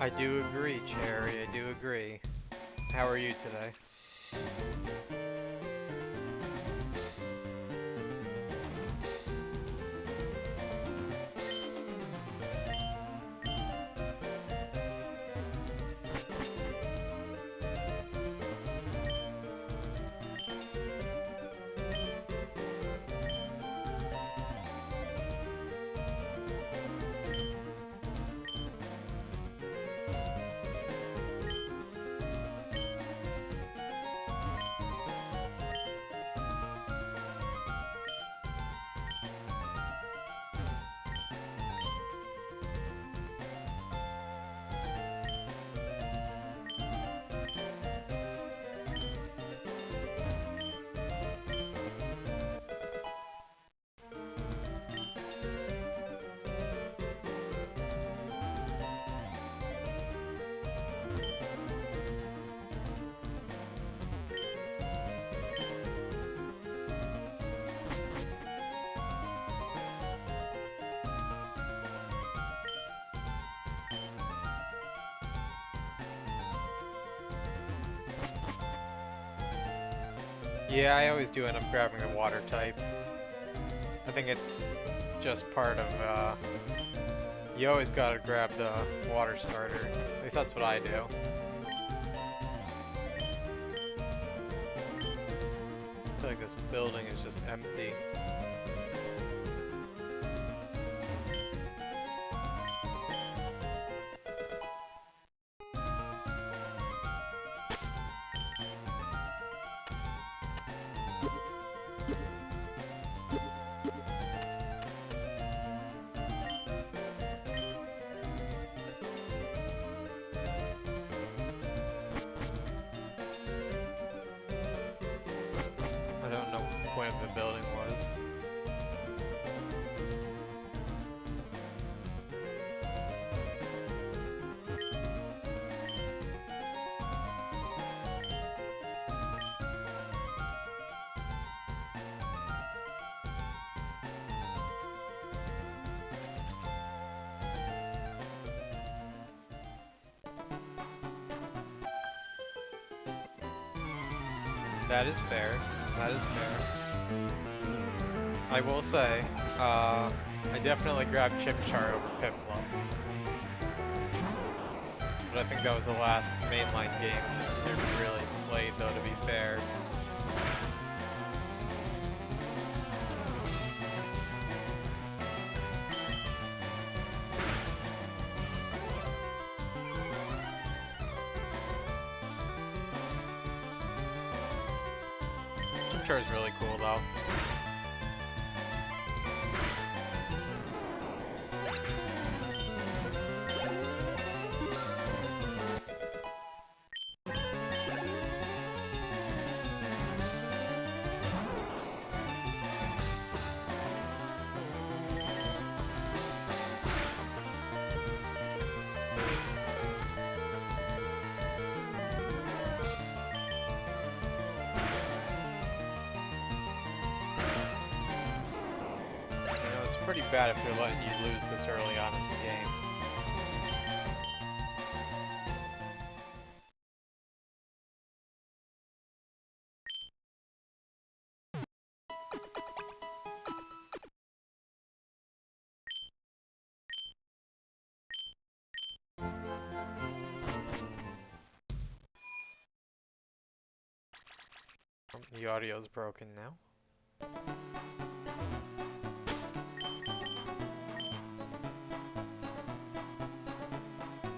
I do agree, Cherry, I do agree. How are you today? Yeah, I always do end up grabbing the water type. I think it's just part of, you always gotta grab the water starter. At least that's what I do. I feel like this building is just empty. I don't know what the point of the building was. That is fair. That is fair. I will say, I definitely grabbed Chimchar over Piplup. But I think that was the last mainline game I really played, though, to be fair. Chimchar is really cool, though. Pretty bad if they're letting you lose this early on in the game. The audio's broken now.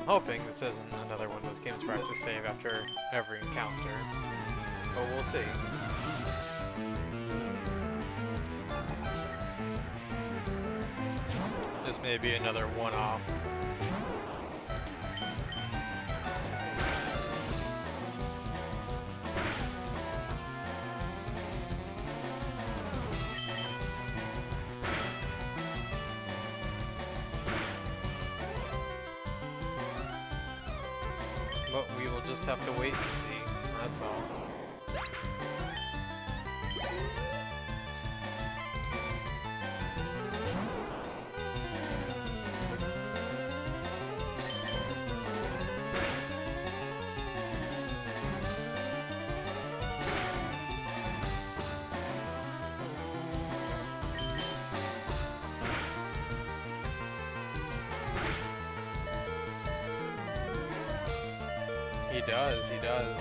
Hoping this isn't another one of those games where I have to save after every encounter. But we'll see. This may be another one-off. But we will just have to wait and see, that's all. does, he does.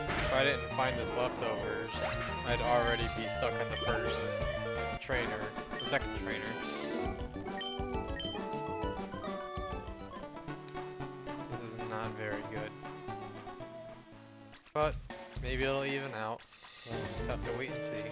If I didn't find his leftovers, I'd already be stuck in the first trainer, the second trainer. This is not very good. But maybe it'll even out. We'll just have to wait and see.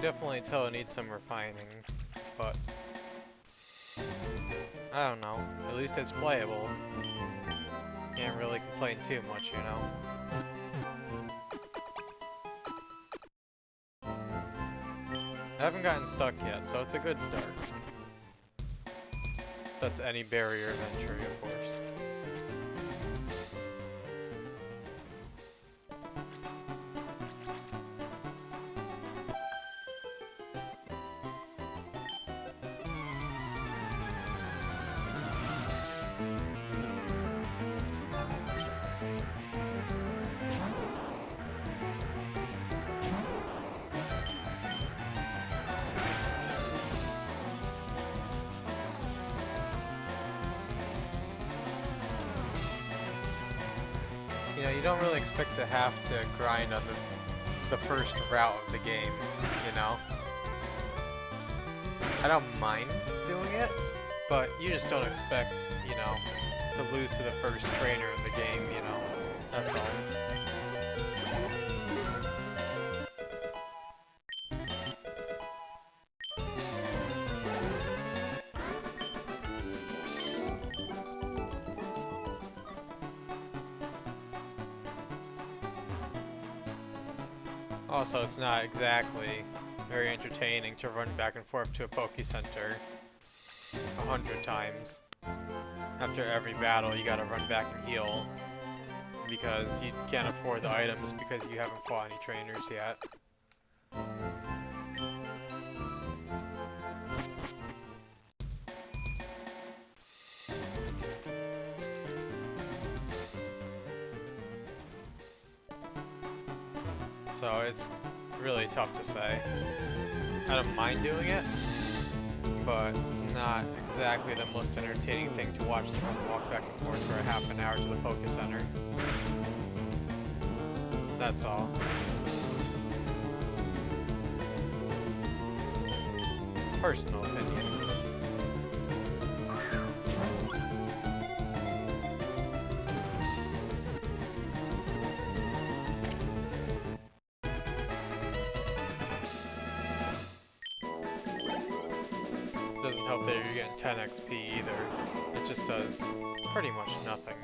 Definitely tell it needs some refining, but I don't know. At least it's playable. Can't really complain too much, you know. I haven't gotten stuck yet, so it's a good start. That's any barrier of entry, of course. You know, you don't really expect to have to grind on the first route of the game, you know? I don't mind doing it, but you just don't expect, you know, to lose to the first trainer in the game, you know? That's all. Also, it's not exactly very entertaining to run back and forth to a Poke Center 100 times. After every battle, you gotta run back and heal because you can't afford the items because you haven't fought any trainers yet. So it's really tough to say. I don't mind doing it, but it's not exactly the most entertaining thing to watch someone walk back and forth for a half an hour to the Poke Center. That's all. Personal opinion. Doesn't help that you're getting 10 XP either. It just does pretty much nothing.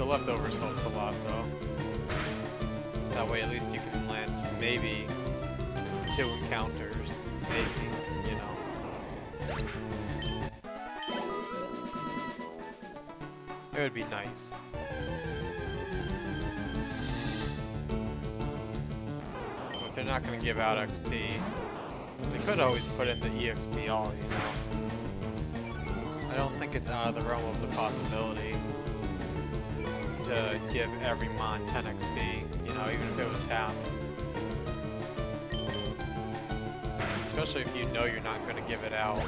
leftovers helps a lot though. That way at least you can land maybe 2 encounters. Maybe, you know. It would be nice. If they're not going to give out XP, they could always put in the EXP all, you know. I don't think it's out of the realm of the possibility to give every mon 10 XP, you know, even if it was half. Especially if you know you're not going to give it out.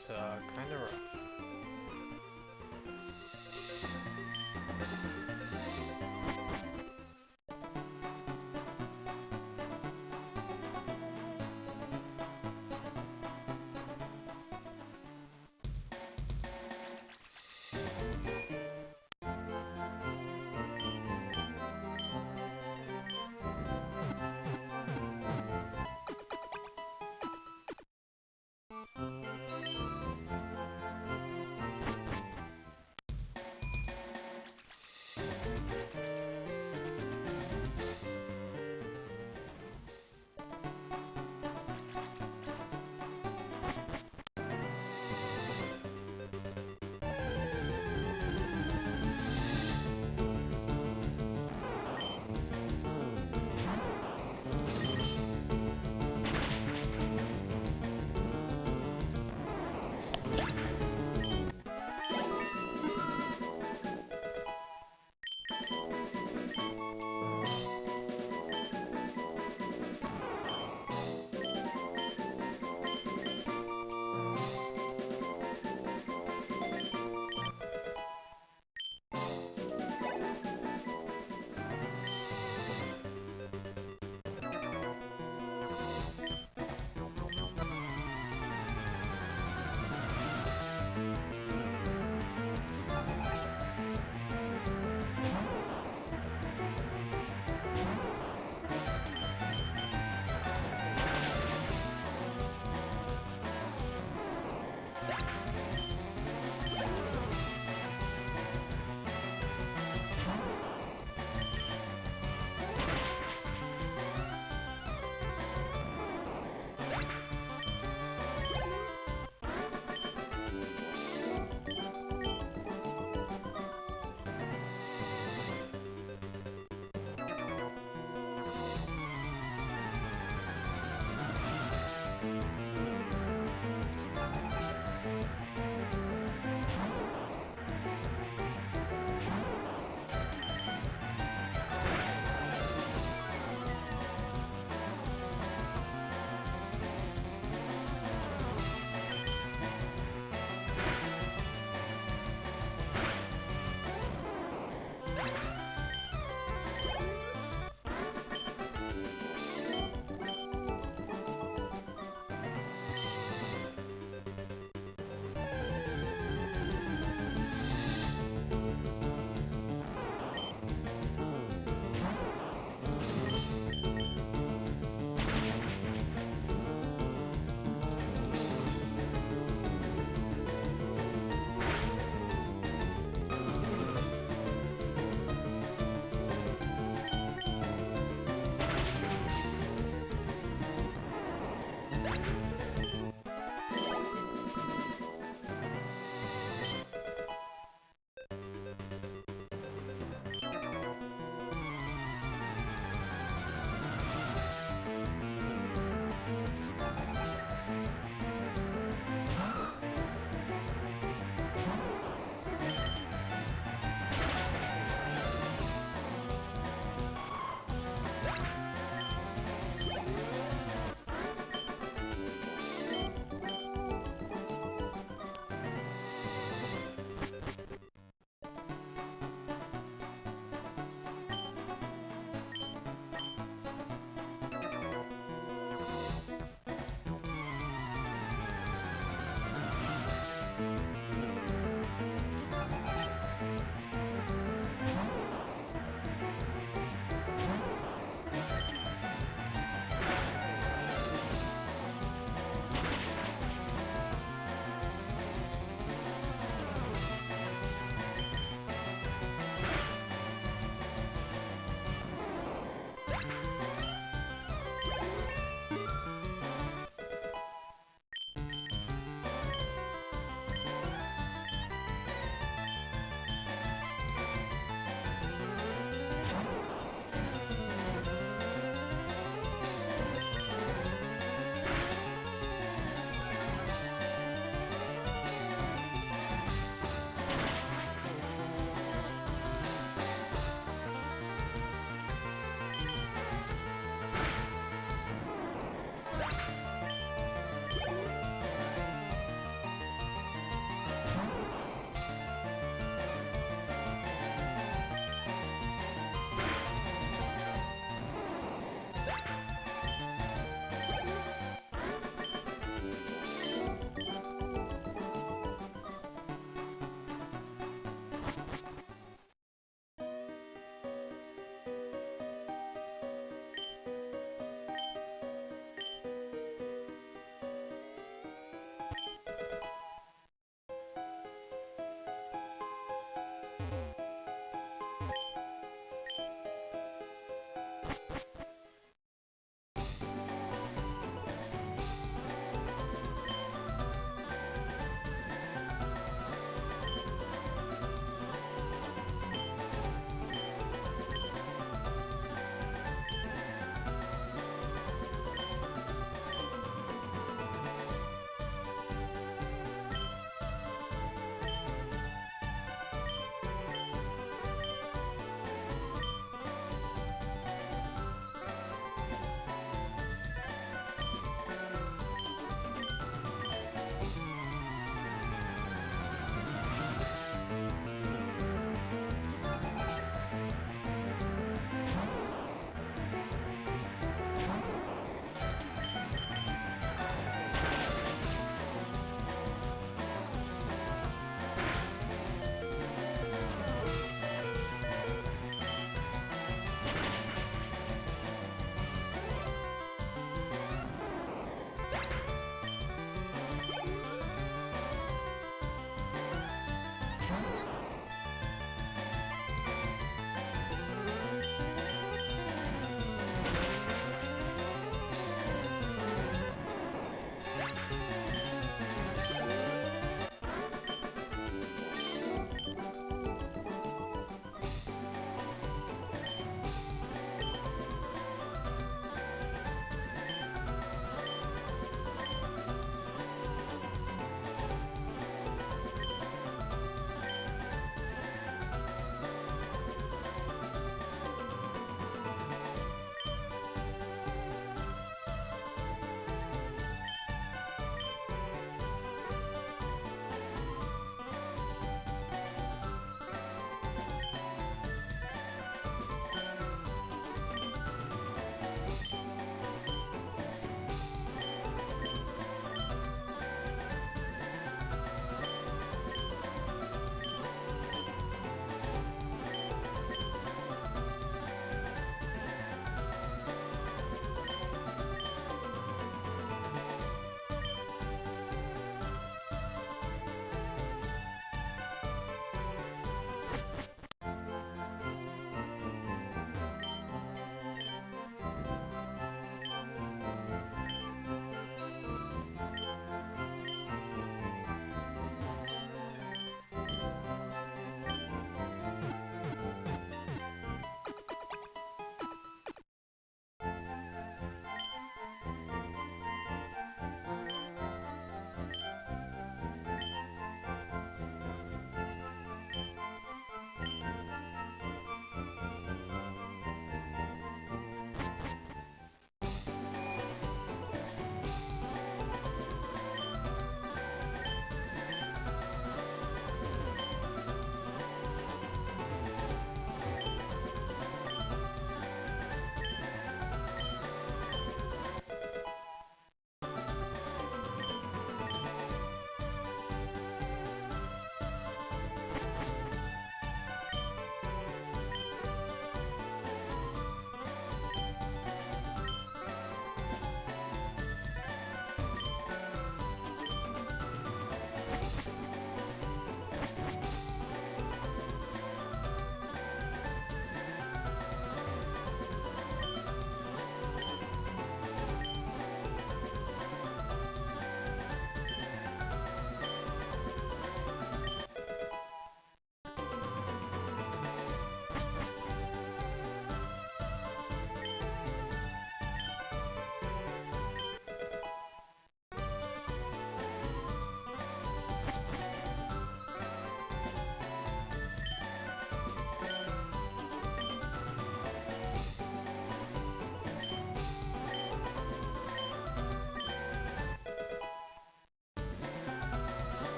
It's kind of rough.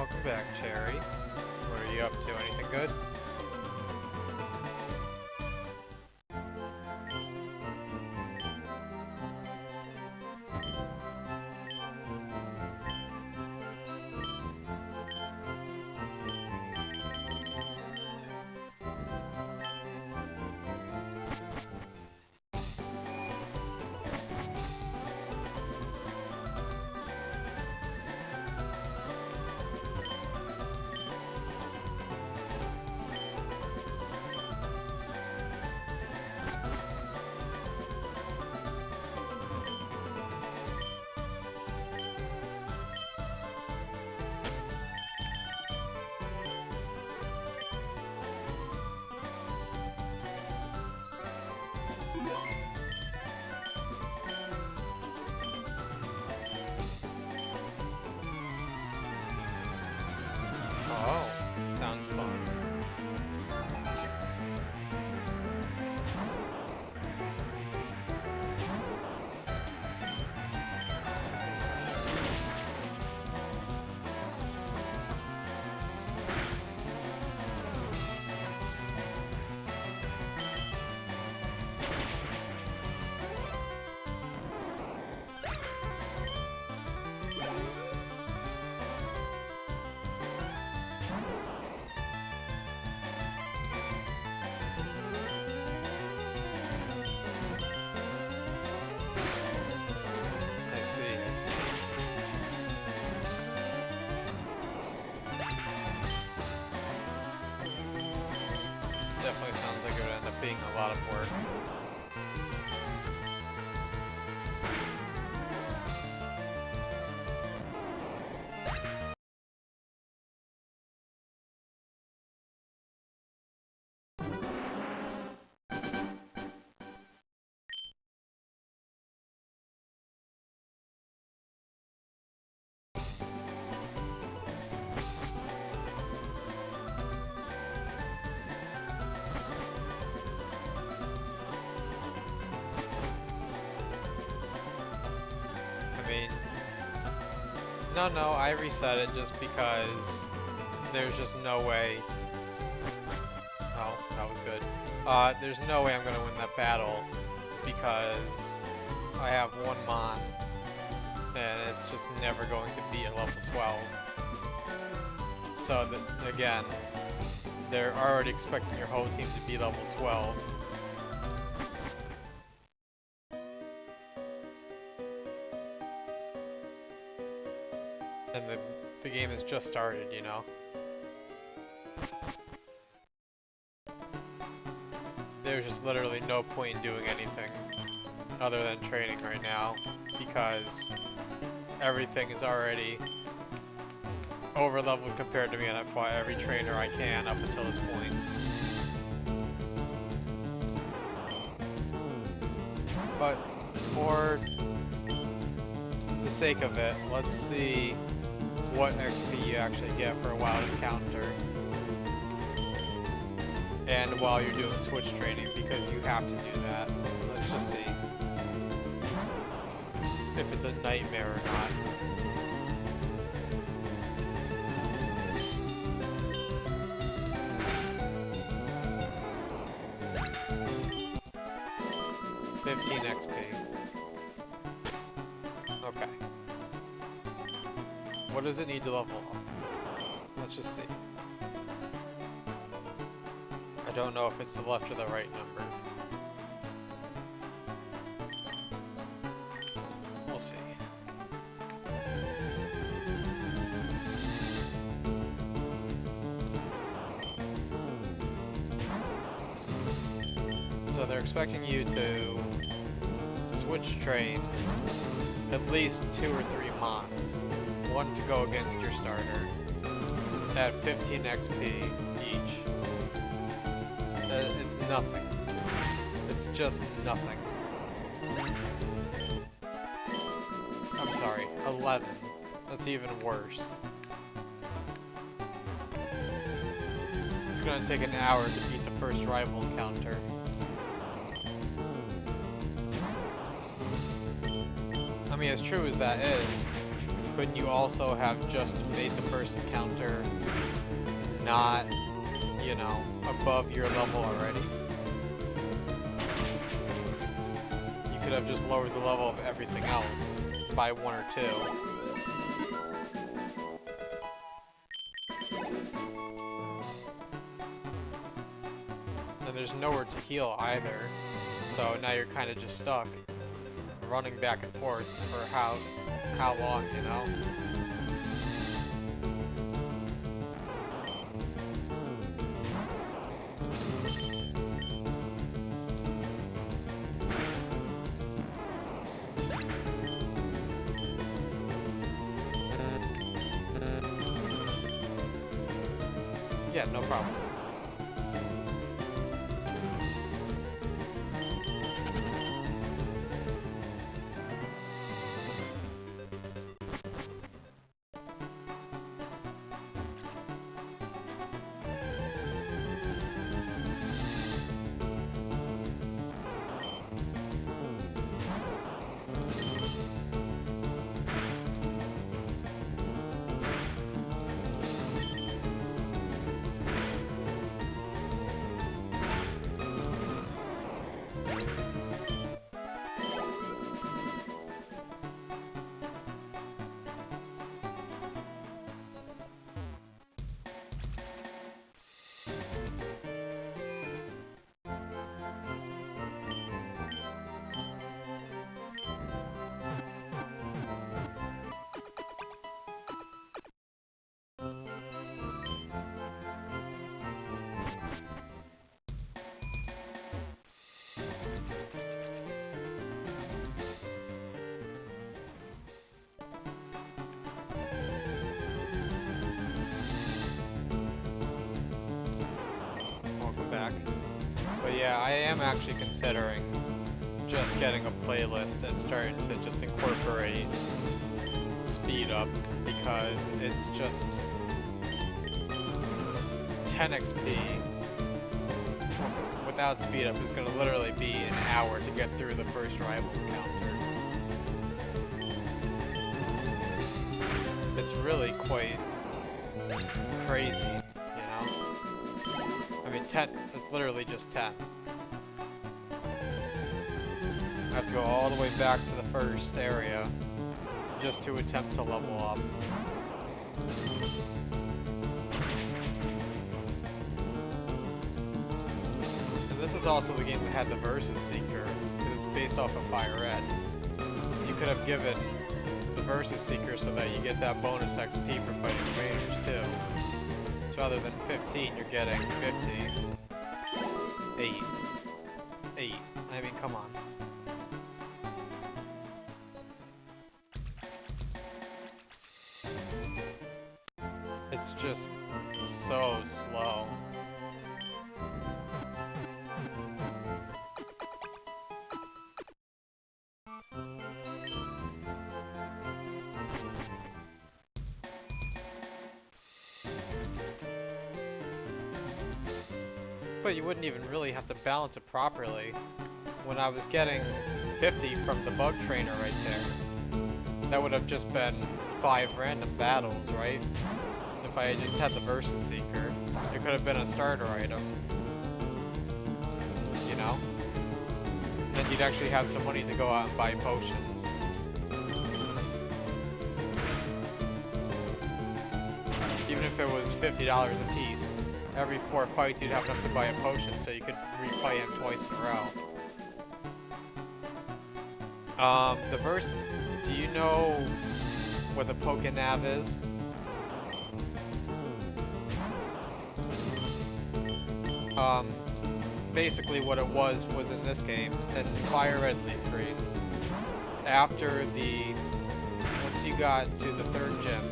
Welcome back, Cherry. What are you up to? Anything good? Oh, sounds fun. I see, I see. Definitely sounds like it would end up being a lot of work. I mean, no, I reset it just because there's just no way. Oh, that was good. There's no way I'm gonna win that battle because I have one Mon, and it's just never going to be a level 12. So again, they're already expecting your whole team to be level 12. And the game has just started, you know? There's just literally no point in doing anything other than training right now because everything is already over leveled compared to me, and I've fought every trainer I can up until this point. But for the sake of it, let's see what XP you actually get for a wild encounter. And while you're doing switch training, because you have to do that. Let's just see if it's a nightmare or not. XP. Okay. What does it need to level up? Let's just see. I don't know if it's the left or the right number. We'll see. So they're expecting you to switch train at least 2 or 3 Mons. One to go against your starter at 15 XP each. It's nothing. It's just nothing. I'm sorry, 11. That's even worse. It's gonna take an hour to beat the first rival encounter. I mean, as true as that is, couldn't you also have just made the first encounter not, you know, above your level already? You could have just lowered the level of everything else by 1 or 2. And there's nowhere to heal either, so now you're kind of just stuck running back and forth for how long, you know? Yeah, no problem. Back. But yeah, I am actually considering just getting a playlist and starting to just incorporate speed up, because it's just 10 XP without speed up is going to literally be an hour to get through the first rival encounter. It's really quite crazy, you know? I mean, 10, it's literally just 10. I have to go all the way back to the first area just to attempt to level up. And this is also the game that had the Versus Seeker, because it's based off of Fire Red. You could have given the Versus Seeker so that you get that bonus XP for fighting raiders too. So rather than 15, you're getting 50. 8. I mean, come on. It's just so slow. But you wouldn't even really have to balance it properly. When I was getting 50 from the bug trainer right there, that would have just been 5 random battles, right? If I had just had the Versus Seeker, it could have been a starter item. You know? Then you'd actually have some money to go out and buy potions. Even if it was $50 a piece, every 4 fights you'd have enough to buy a potion, so you could refight him twice in a row. Do you know what the Pokénav is? Basically what it was in this game, in Fire Red Leaf Green. After once you got to the 3rd gym,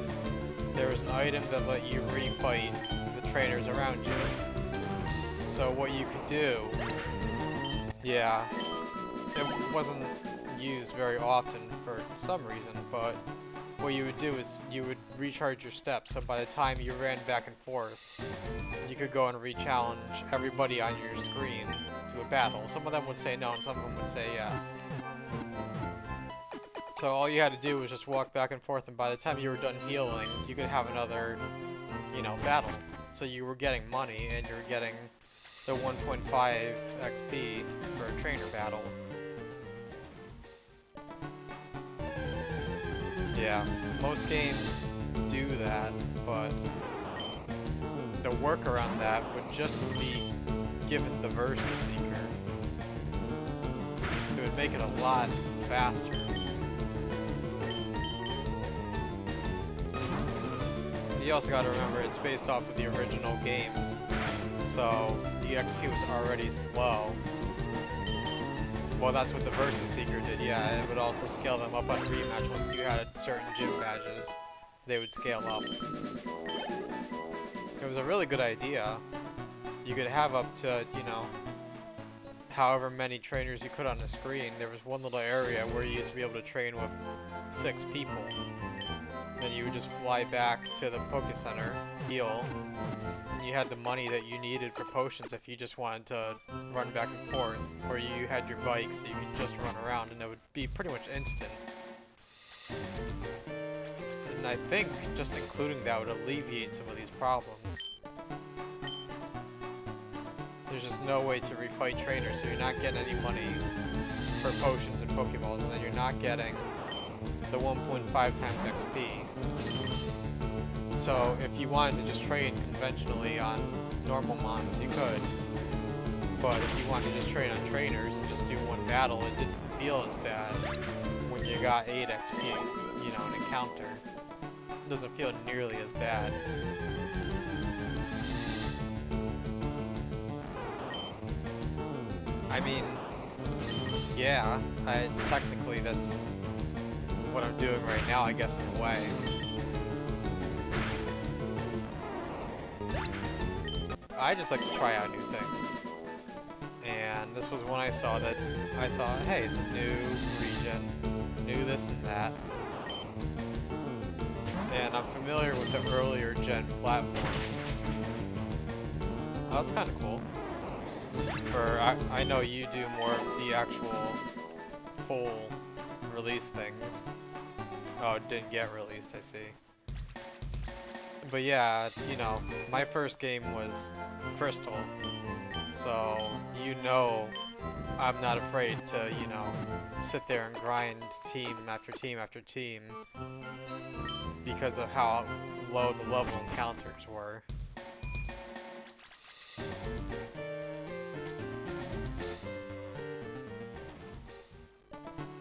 there was an item that let you refight the trainers around you. So what you could do, yeah, it wasn't used very often for some reason, but what you would do is you would recharge your steps, so by the time you ran back and forth, you could go and re-challenge everybody on your screen to a battle. Some of them would say no, and some of them would say yes. So all you had to do was just walk back and forth, and by the time you were done healing, you could have another, you know, battle. So you were getting money, and you were getting the 1.5 XP for a trainer battle. Yeah, most games do that, but the workaround that would just be given the Versus Seeker. It would make it a lot faster. You also got to remember it's based off of the original games, so the XP was already slow. Well, that's what the Versus Seeker did, yeah. It would also scale them up on rematch once you had certain gym badges. They would scale up. It was a really good idea. You could have up to, you know, however many trainers you could on the screen. There was one little area where you used to be able to train with 6 people. Then you would just fly back to the Poké Center, heal, and you had the money that you needed for potions if you just wanted to run back and forth, or you had your bike so you could just run around, and it would be pretty much instant. And I think just including that would alleviate some of these problems. There's just no way to refight trainers, so you're not getting any money for potions and Pokeballs, and then you're not getting the 1.5 times XP. So if you wanted to just train conventionally on normal mons, you could. But if you wanted to just train on trainers and just do one battle, it didn't feel as bad when you got 8 XP, you know, an encounter. It doesn't feel nearly as bad. I mean, yeah, technically that's what I'm doing right now, I guess, in a way. I just like to try out new things. And this was when I saw, hey, it's a new region, new this and that. And I'm familiar with the earlier gen platforms. Oh, that's kind of cool. I know you do more of the actual full release things. Oh, it didn't get released, I see. But yeah, you know, my first game was Crystal. So, you know, I'm not afraid to, you know, sit there and grind team after team after team because of how low the level encounters were.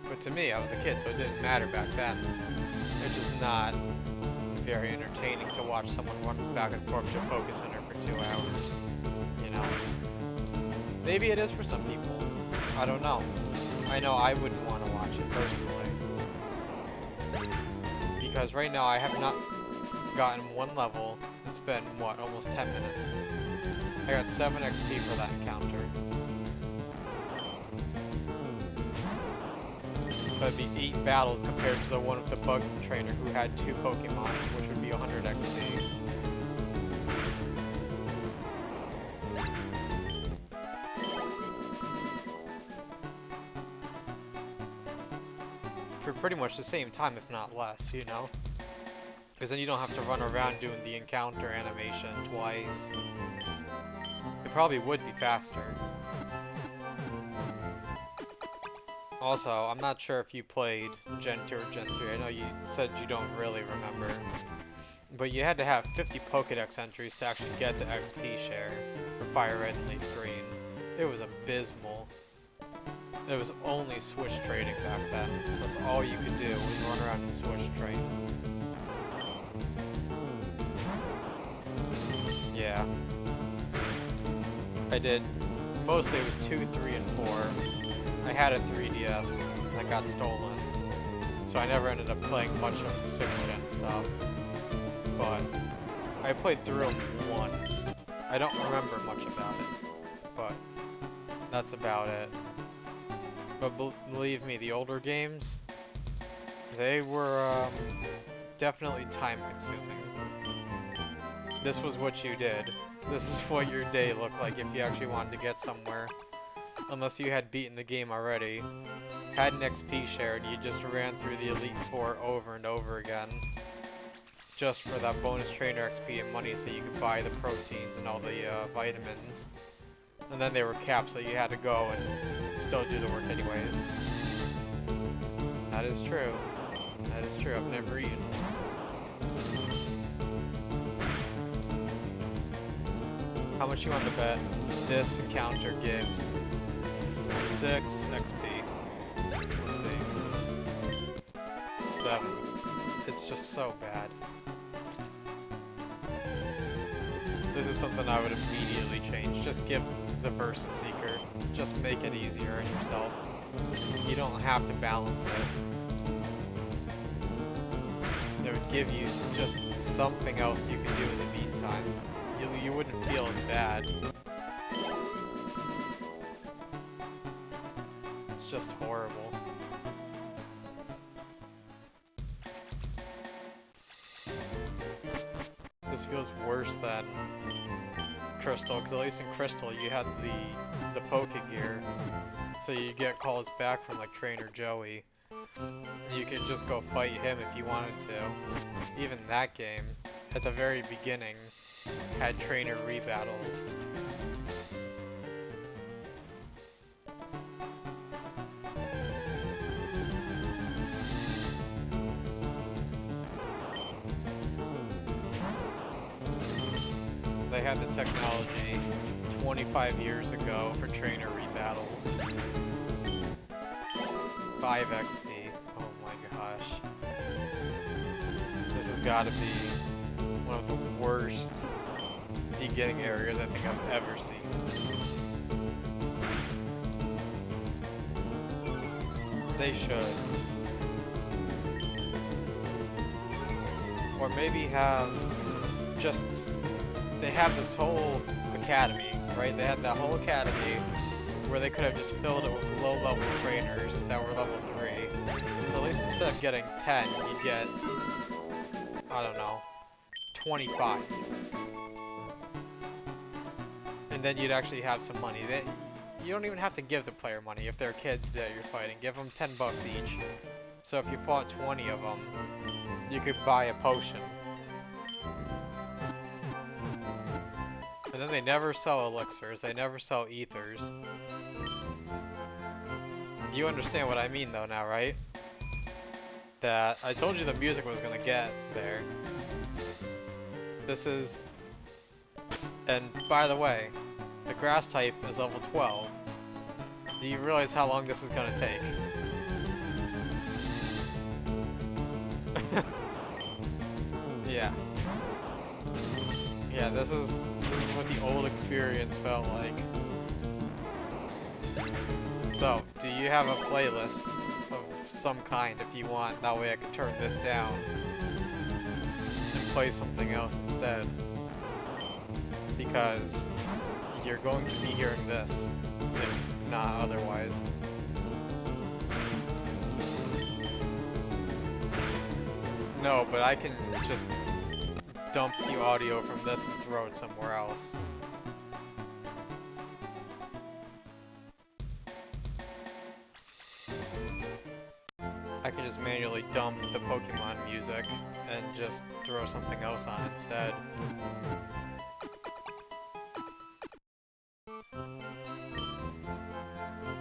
But to me, I was a kid, so it didn't matter back then. It's just not very entertaining to watch someone run back and forth to a Poké Center for 2 hours, you know? Maybe it is for some people. I don't know. I know I wouldn't want to watch it personally. Because right now I have not gotten one level. It's been, what, almost 10 minutes. I got 7 XP for that encounter. That'd be 8 battles compared to the one with the bug trainer who had 2 Pokemon, which would be 100 XP. For pretty much the same time, if not less, you know? Because then you don't have to run around doing the encounter animation twice. It probably would be faster. Also, I'm not sure if you played Gen 2 or Gen 3. I know you said you don't really remember. But you had to have 50 Pokédex entries to actually get the XP share for Fire Red and Leaf Green. It was abysmal. There was only Switch trading back then. That's all you could do was run around and Switch trade. Yeah. I did. Mostly it was 2, 3, and 4. I had a 3DS that got stolen, so I never ended up playing much of the 6th gen stuff, but I played through them once. I don't remember much about it, but that's about it. But believe me, the older games, they were definitely time consuming. This was what you did. This is what your day looked like if you actually wanted to get somewhere. unless you had beaten the game already, had an XP share, and you just ran through the Elite Four over and over again, just for that bonus trainer XP and money so you could buy the proteins and all the vitamins. And then they were capped, so you had to go and still do the work anyways. That is true. That is true, I've never eaten one. How much you want to bet this encounter gives 6 XP? Let's see. 7. It's just so bad. This is something I would immediately change. Just give the Versus Seeker. Just make it easier on yourself. You don't have to balance it. It would give you just something else you can do in the meantime. You wouldn't feel as bad. It's just horrible. This feels worse than Crystal, because at least in Crystal you had the Pokegear, so you get calls back from like Trainer Joey. You could just go fight him if you wanted to. Even that game, at the very beginning, had trainer rebattles. They had the technology 25 years ago for trainer rebattles. 5 XP. Oh my gosh. This has got to be one of the worst beginning areas I think I've ever seen. They should. Or maybe have just... They have this whole academy, right? They had that whole academy where they could have just filled it with low-level trainers that were level 3. So at least instead of getting 10, you'd get, I don't know, 25. And then you'd actually have some money. You don't even have to give the player money if they're kids that you're fighting. Give them 10 bucks each. So if you fought 20 of them, you could buy a potion. And then they never sell elixirs, they never sell ethers. You understand what I mean though now, right? That I told you the music was gonna get there. This is... And by the way, the grass type is level 12. Do you realize how long this is gonna take? Yeah. Yeah, this is what the old experience felt like. So, do you have a playlist of some kind if you want? That way I can turn this down and play something else instead. Because you're going to be hearing this, if not otherwise. No, but I can just dump the audio from this and throw it somewhere else. I can just manually dump the Pokemon music and just throw something else on instead.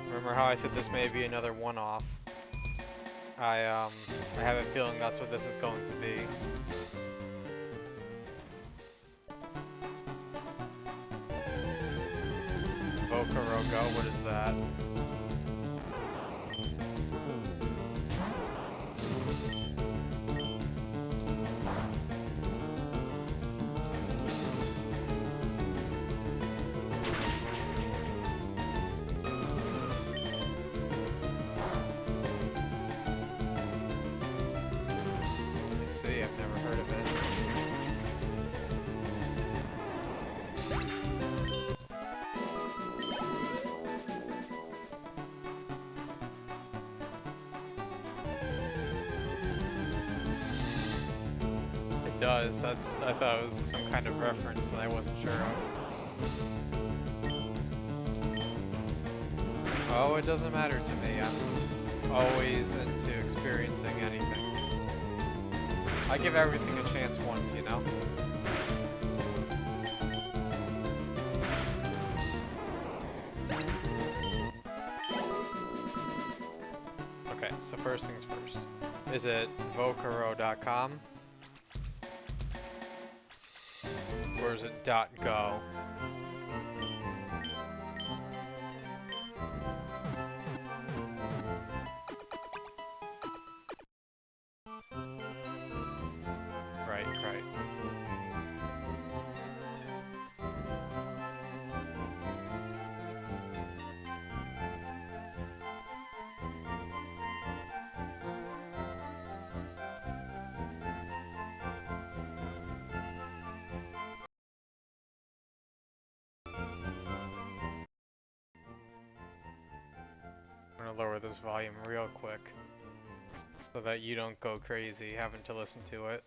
Remember how I said this may be another one-off? I have a feeling that's what this is going to be. Volcarogo, what is that? Let's see, I've never heard of it. It does. I thought it was some kind of reference that I wasn't sure of. Oh, it doesn't matter to me. I'm always into experiencing anything. I give everything a chance once, you know? Okay, so first things first. Is it Vocaro.com? Or is it .go? Right, right. I'm gonna lower this volume real quick so that you don't go crazy having to listen to it.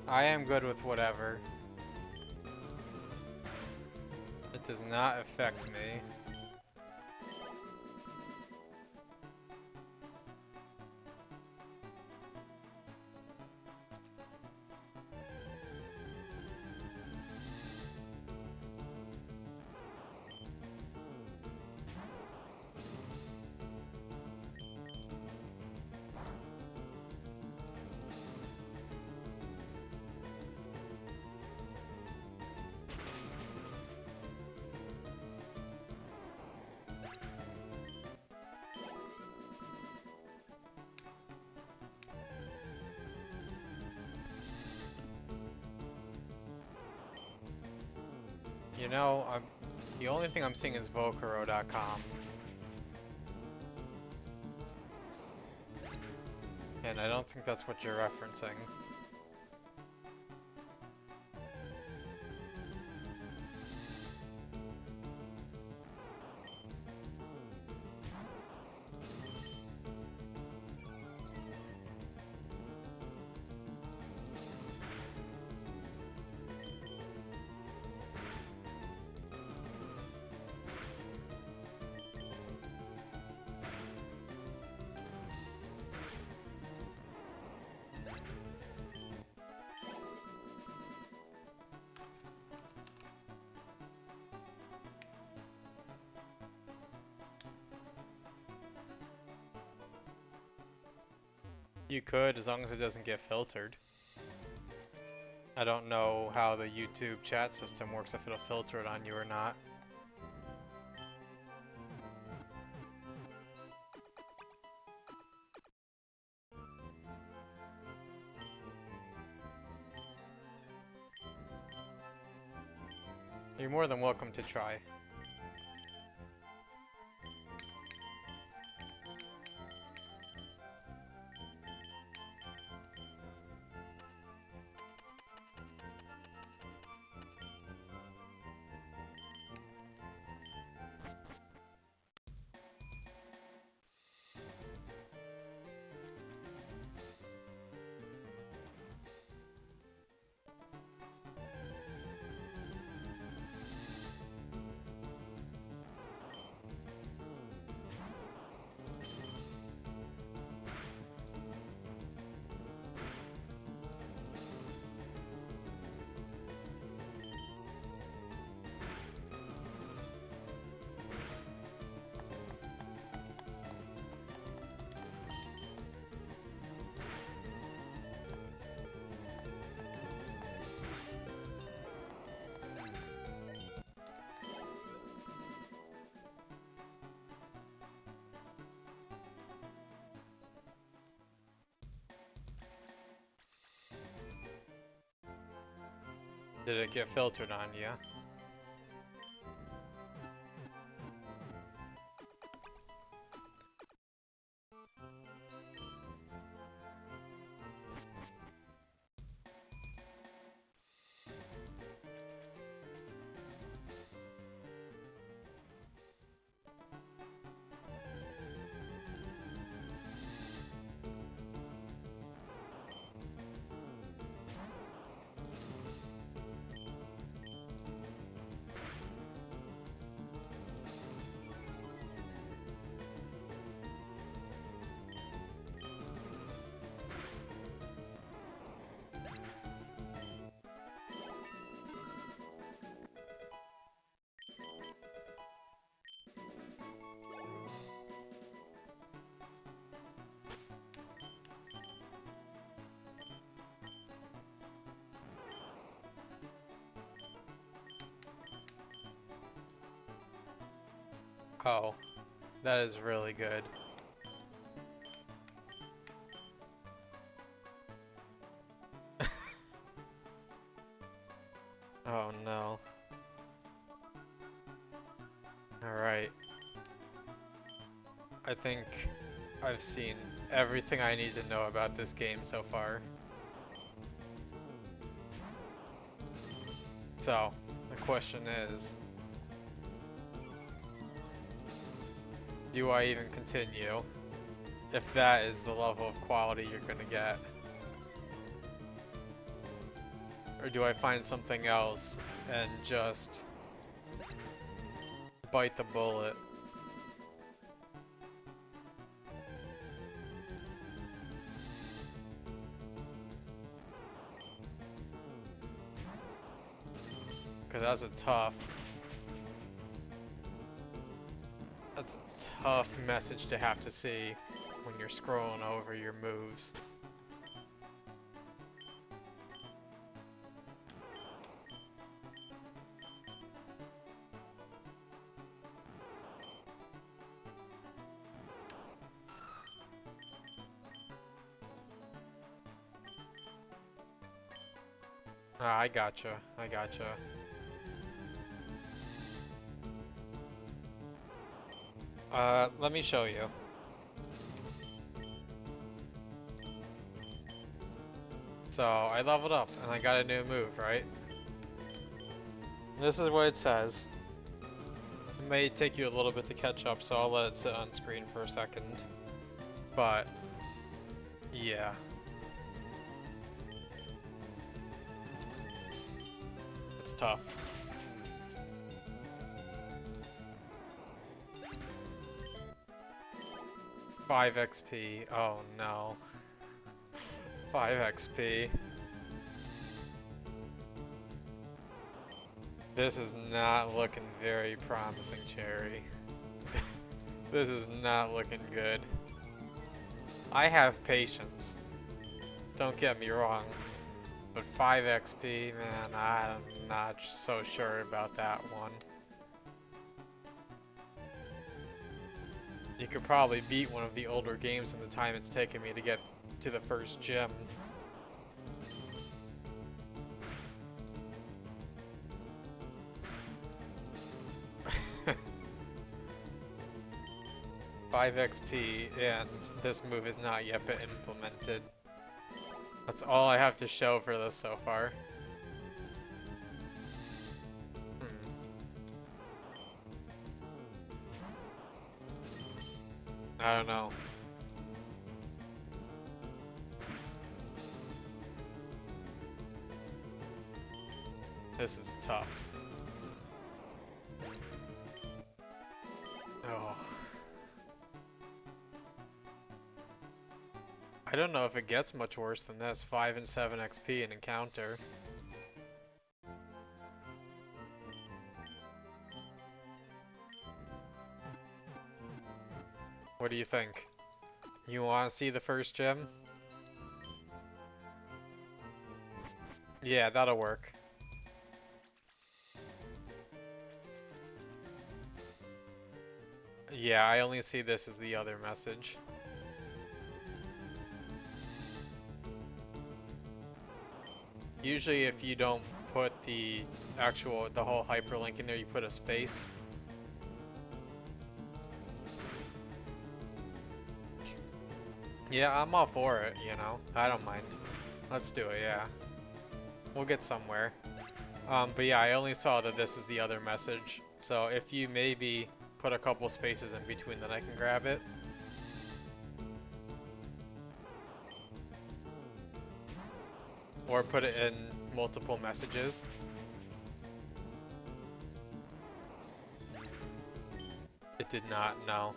I am good with whatever. It does not affect me. You know, the only thing I'm seeing is Vocaro.com. And I don't think that's what you're referencing. You could, as long as it doesn't get filtered. I don't know how the YouTube chat system works, if it'll filter it on you or not. You're more than welcome to try. Did it get filtered on you? Oh, that is really good. Oh no. Alright. I think I've seen everything I need to know about this game so far. So, the question is, do I even continue if that is the level of quality you're gonna get? Or do I find something else and just bite the bullet? Because that's a tough message to have to see when you're scrolling over your moves. Ah, I gotcha. I gotcha. Let me show you. So, I leveled up and I got a new move, right? This is what it says. It may take you a little bit to catch up, so I'll let it sit on screen for a second. But, yeah. It's tough. 5 XP. Oh no. 5 XP. This is not looking very promising, Cherry. This is not looking good. I have patience. Don't get me wrong. But 5 XP, man, I'm not so sure about that one. You could probably beat one of the older games in the time it's taken me to get to the first gym. Five XP, and this move has not yet been implemented. That's all I have to show for this so far. I don't know. This is tough. Oh. I don't know if it gets much worse than this. 5 and 7 XP in encounter. What do you think? You want to see the first gem? Yeah, that'll work. Yeah, I only see this as the other message. Usually if you don't put the whole hyperlink in there, you put a space. Yeah, I'm all for it, you know. I don't mind. Let's do it, yeah. We'll get somewhere. But yeah, I only saw that this is the other message. So if you maybe put a couple spaces in between, then I can grab it. Or put it in multiple messages. It did not, no.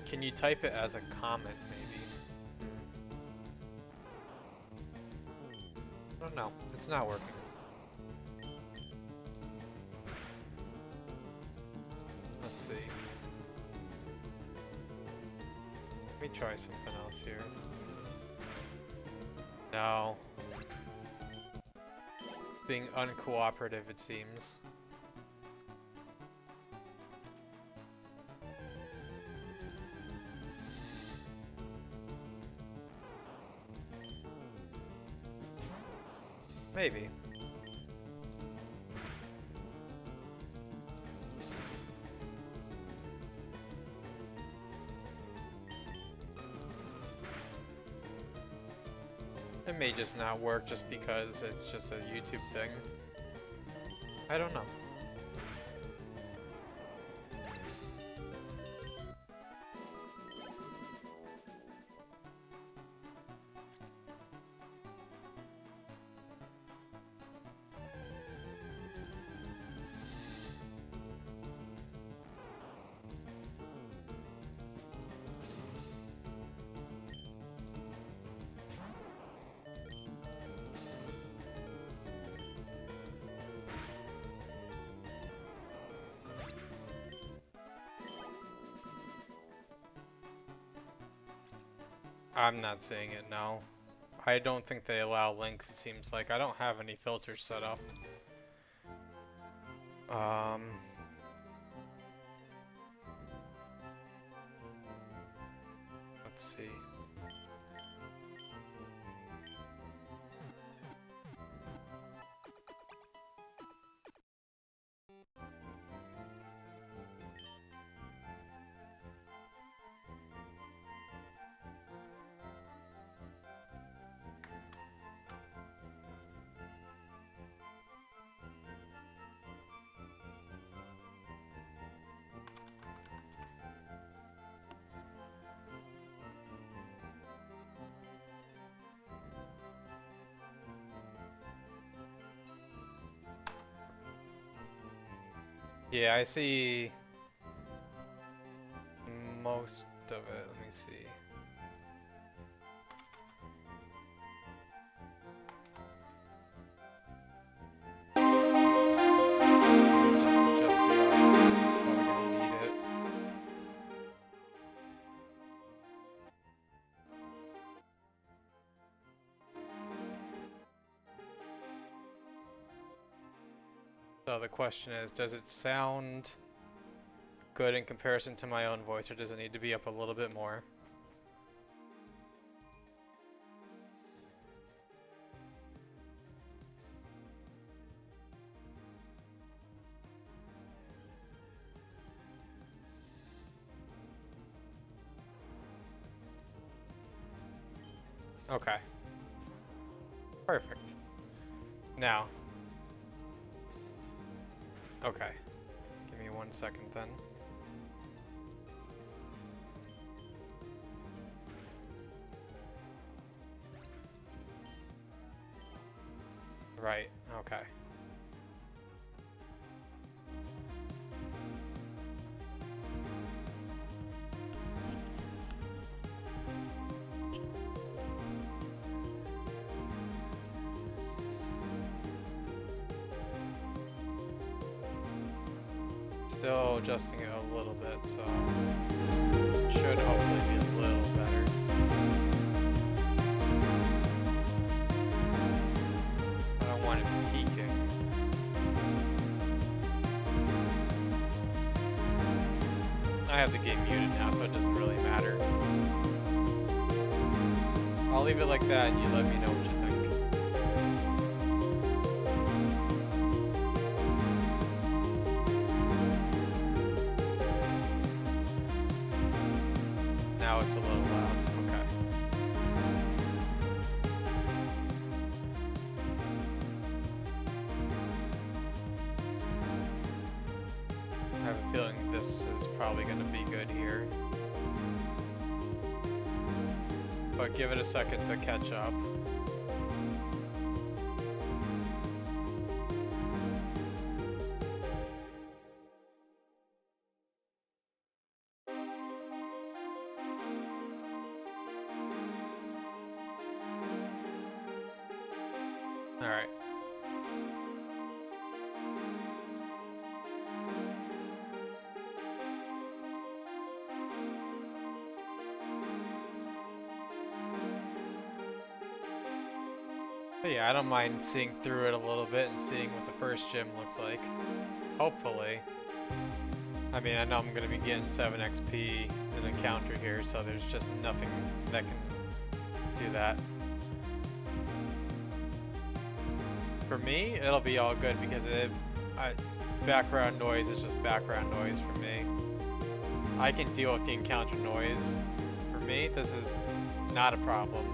Can you type it as a comment, maybe? I don't know. It's not working. Let's see. Let me try something else here. No. Being uncooperative, it seems. Maybe. It may just not work just because it's just a YouTube thing. I don't know. I'm not seeing it, no. I don't think they allow links, it seems like. I don't have any filters set up. Let's see. Yeah, I see most of it. Let me see. Just the audio. Probably gonna need it. So the question is, does it sound good in comparison to my own voice, or does it need to be up a little bit more? Okay. Perfect. Now. Okay. Give me 1 second then. Right, okay. Still adjusting it a little bit, so should hopefully be a little better. I don't want it peaking. I have the game muted now, so it doesn't really matter. I'll leave it like that and you let me know what you think. Now it's a little loud. Okay. I have a feeling this is probably going to be good here. But give it a second to catch up. Alright. But yeah, I don't mind seeing through it a little bit and seeing what the first gym looks like. Hopefully. I mean, I know I'm going to be getting 7 XP in a counter here, so there's just nothing that can do that. me, it'll be all good because background noise is just background noise for me. I can deal with the encounter noise. For me, this is not a problem.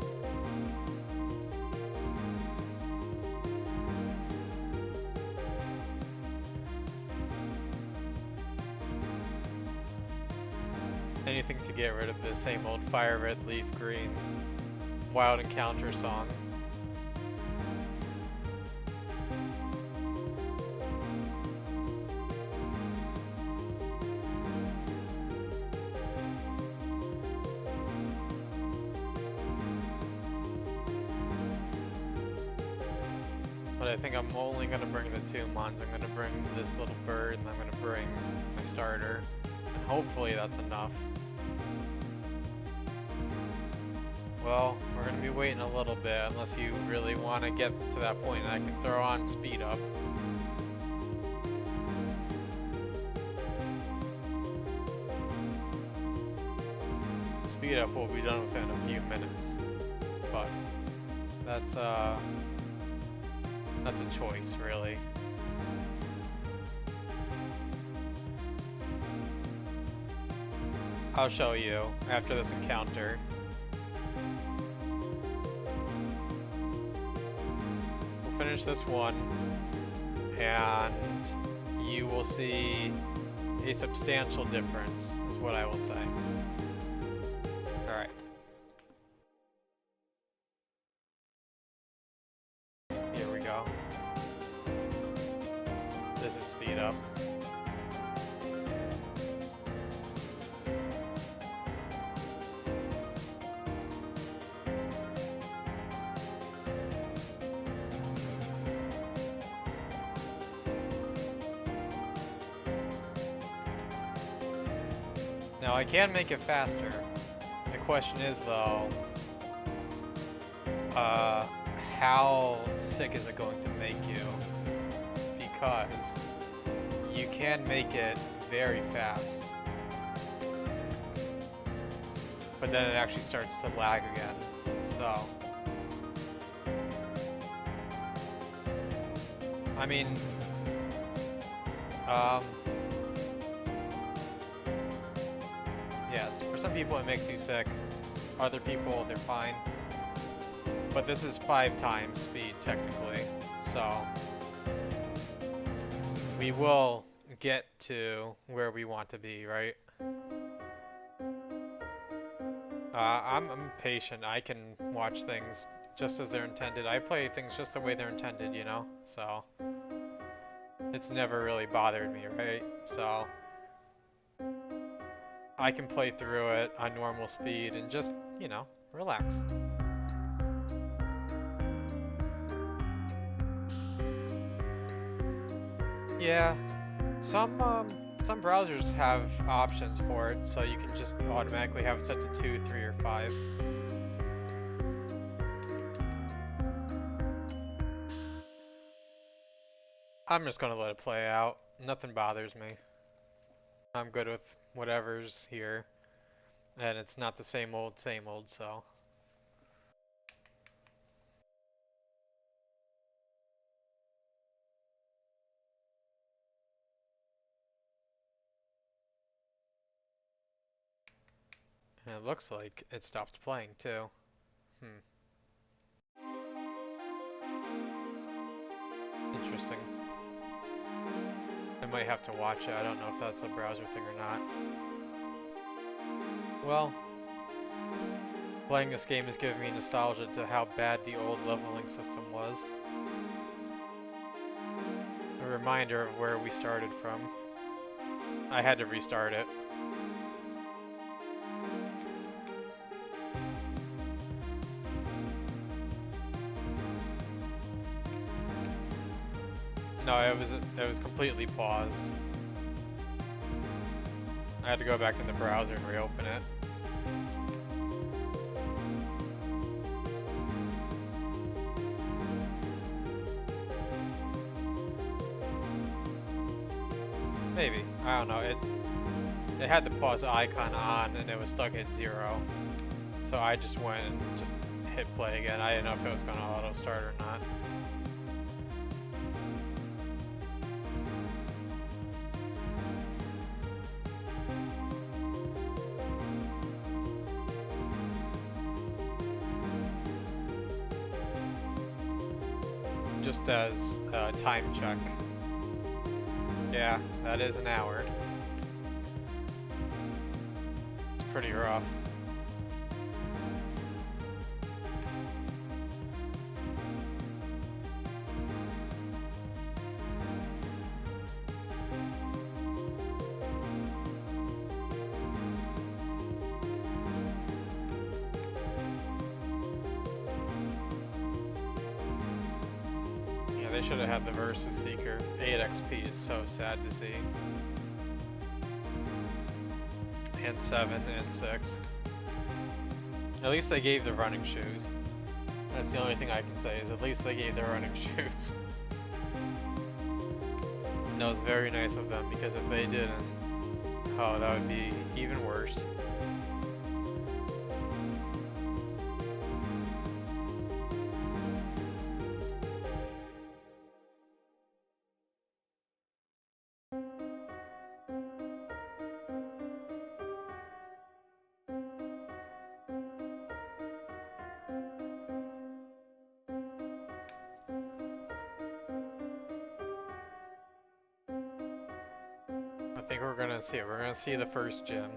Anything to get rid of the same old fire red leaf green wild encounter song. But I think I'm only going to bring the 2 mons. I'm going to bring this little bird and I'm going to bring my starter. And hopefully that's enough. Well, we're going to be waiting a little bit unless you really want to get to that point and I can throw on speed up. Speed up will be done within a few minutes. But that's a choice, really. I'll show you after this encounter. We'll finish this one, and you will see a substantial difference, is what I will say. Alright. Here we go. This is speed up. Now I can make it faster. The question is though, how sick is it going to make you? Because you can make it very fast, but then it actually starts to lag again. So, I mean, yes, for some people it makes you sick, other people they're fine. But this is 5 times speed technically, so we will get to where we want to be, right? I'm patient. I can watch things just as they're intended. I play things just the way they're intended, you know? So it's never really bothered me, right? So I can play through it on normal speed and just, you know, relax. Yeah, some browsers have options for it, so you can just automatically have it set to 2, 3, or 5. I'm just gonna let it play out. Nothing bothers me. I'm good with whatever's here, and it's not the same old, so. And it looks like it stopped playing too. Interesting. I might have to watch it. I don't know if that's a browser thing or not. Well, playing this game is giving me nostalgia to how bad the old leveling system was. A reminder of where we started from. I had to restart it. No, it was completely paused. I had to go back in the browser and reopen it. Maybe. I don't know. It had the pause icon on and it was stuck at 0. So I just went and just hit play again. I didn't know if it was going to auto start or not. just as a time check. Yeah, that is an hour. It's pretty rough. They should have had the Versus Seeker. 8 XP is so sad to see. And 7 and 6. At least they gave the running shoes. That's the only thing I can say, is at least they gave the running shoes. And that was very nice of them, because if they didn't, oh, that would be even worse. I think we're gonna see it. We're gonna see the first gym.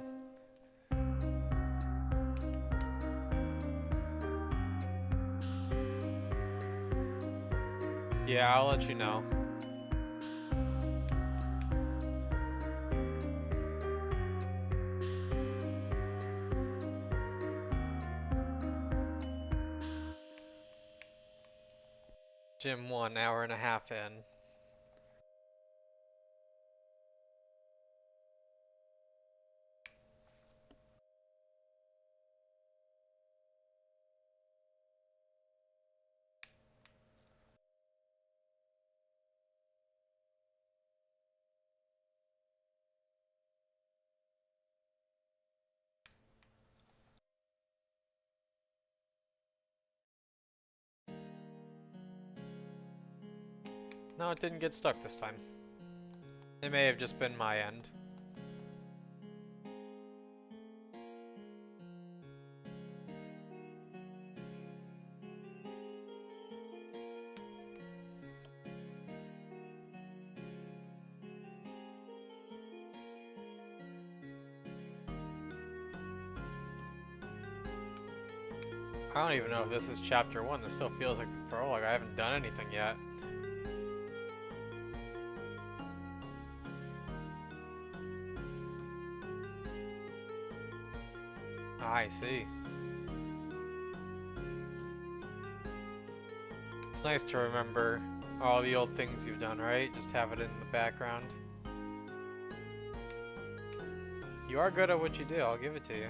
Yeah, I'll let you know. Gym 1, hour and a half in. No, it didn't get stuck this time. It may have just been my end. I don't even know if this is chapter 1. This still feels like the prologue. I haven't done anything yet. I see. It's nice to remember all the old things you've done, right? Just have it in the background. You are good at what you do, I'll give it to you.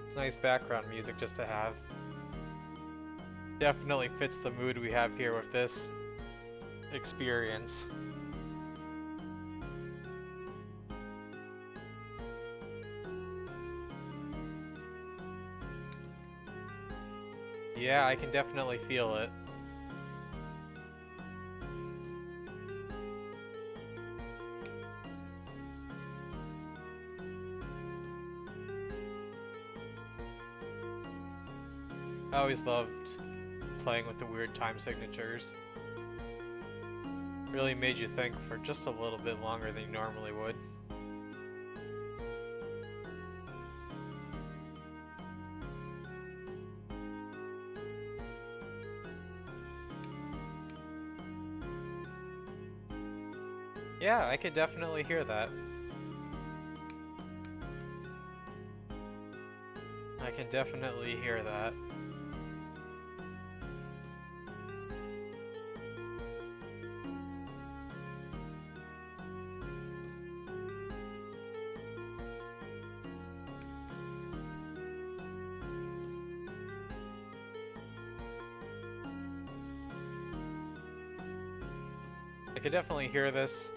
It's nice background music just to have. Definitely fits the mood we have here with this experience. Yeah, I can definitely feel it. I always loved playing with the weird time signatures. Really made you think for just a little bit longer than you normally would. Yeah, I can definitely hear that. I can definitely hear that. I could definitely hear this.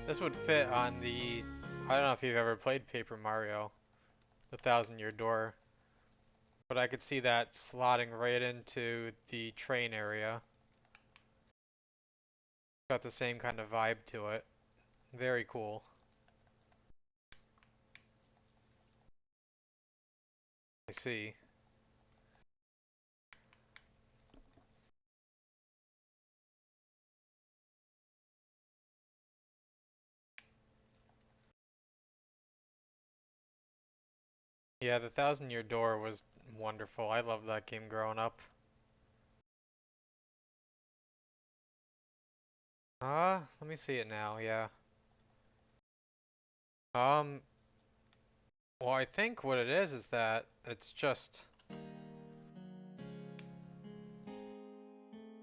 This would fit on the... I don't know if you've ever played Paper Mario, the Thousand Year Door, but I could see that slotting right into the train area. Got the same kind of vibe to it. Very cool. I see. Yeah, the Thousand Year Door was wonderful. I loved that game growing up. Let me see it now, yeah. Um, well, I think what it is that it's just,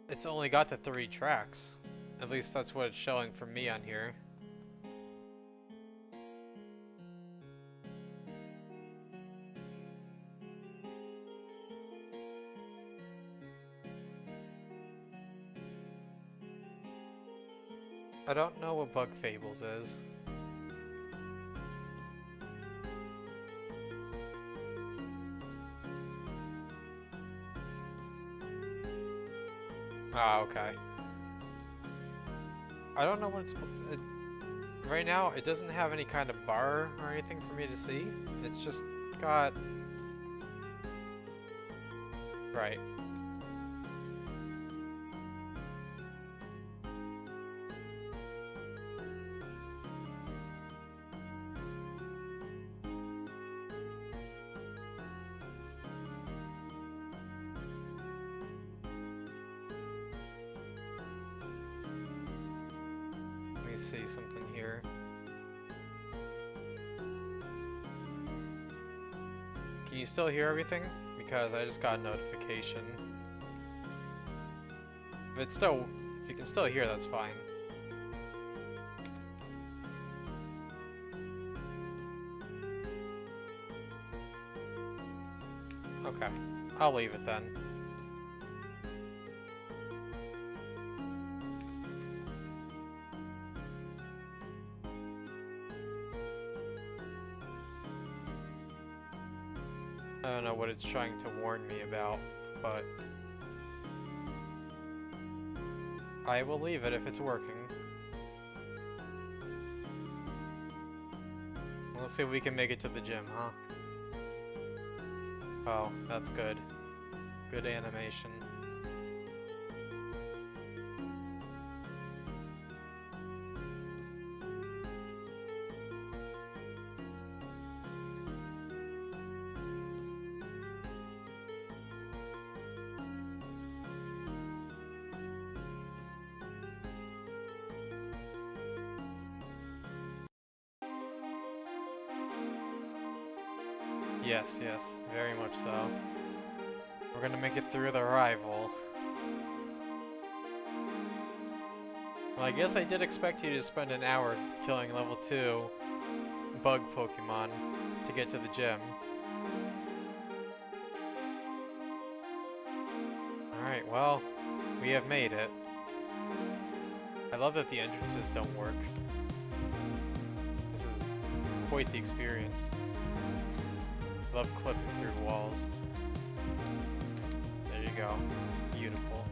it's only got the 3 tracks. At least that's what it's showing for me on here. I don't know what Bug Fables is. Ah, okay. I don't know what it, right now it doesn't have any kind of bar or anything for me to see. It's just got... Right. Let me see something here. Can you still hear everything? Because I just got a notification. If you can still hear, that's fine. Okay, I'll leave it then. I don't know what it's trying to warn me about, but I will leave it if it's working. Let's see if we can make it to the gym, huh? Oh, that's good. Good animation. Yes, yes, very much so. We're gonna make it through the rival. Well, I guess I did expect you to spend an hour killing level 2 bug Pokemon to get to the gym. Alright, well, we have made it. I love that the entrances don't work. This is quite the experience. Love clipping through walls. There you go. Beautiful.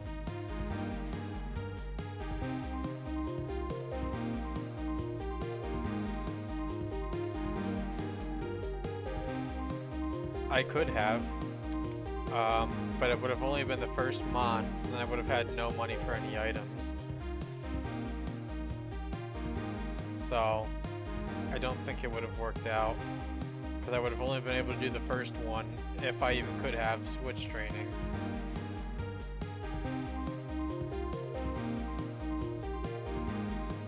I could have, but it would have only been the first mon, and I would have had no money for any items. So, I don't think it would have worked out. Because I would have only been able to do the first one if I even could have switch training.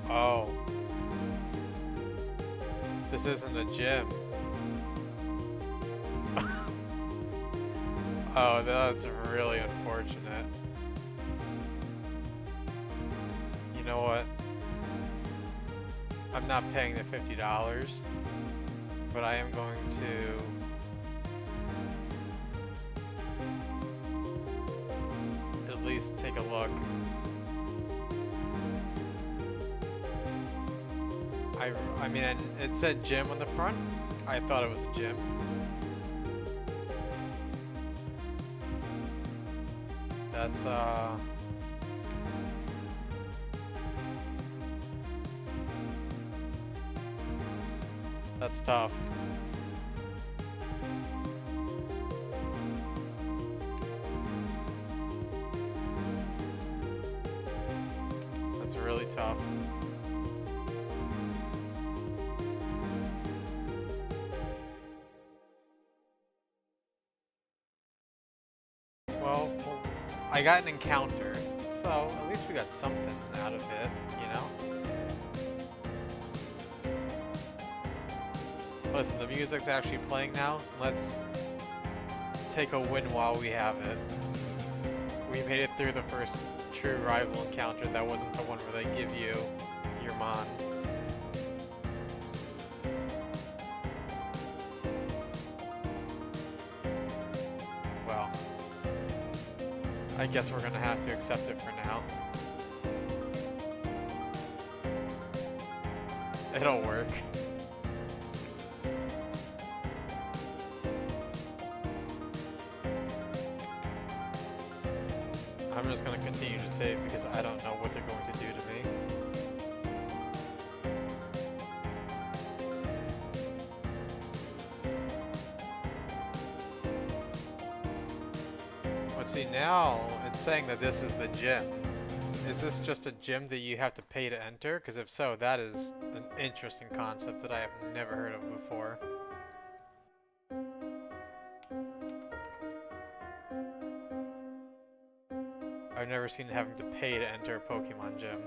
Oh. This isn't a gym. Oh, that's really unfortunate. You know what? I'm not paying the $50. But I am going to at least take a look. I mean, it said gym on the front. I thought it was a gym. That's tough. That's really tough. I got an encounter, so at least we got something out of it, you know? Listen, the music's actually playing now. Let's take a win while we have it. We made it through the first true rival encounter. That wasn't the one where they give you your Mon. Well, I guess we're gonna have to accept it for now. It'll work. I'm just gonna continue to save because I don't know what they're going to do to me. Let's see, now it's saying that this is the gym. Is this just a gym that you have to pay to enter? Because if so, that is an interesting concept that I have never heard of before. I've never seen having to pay to enter a Pokemon gym.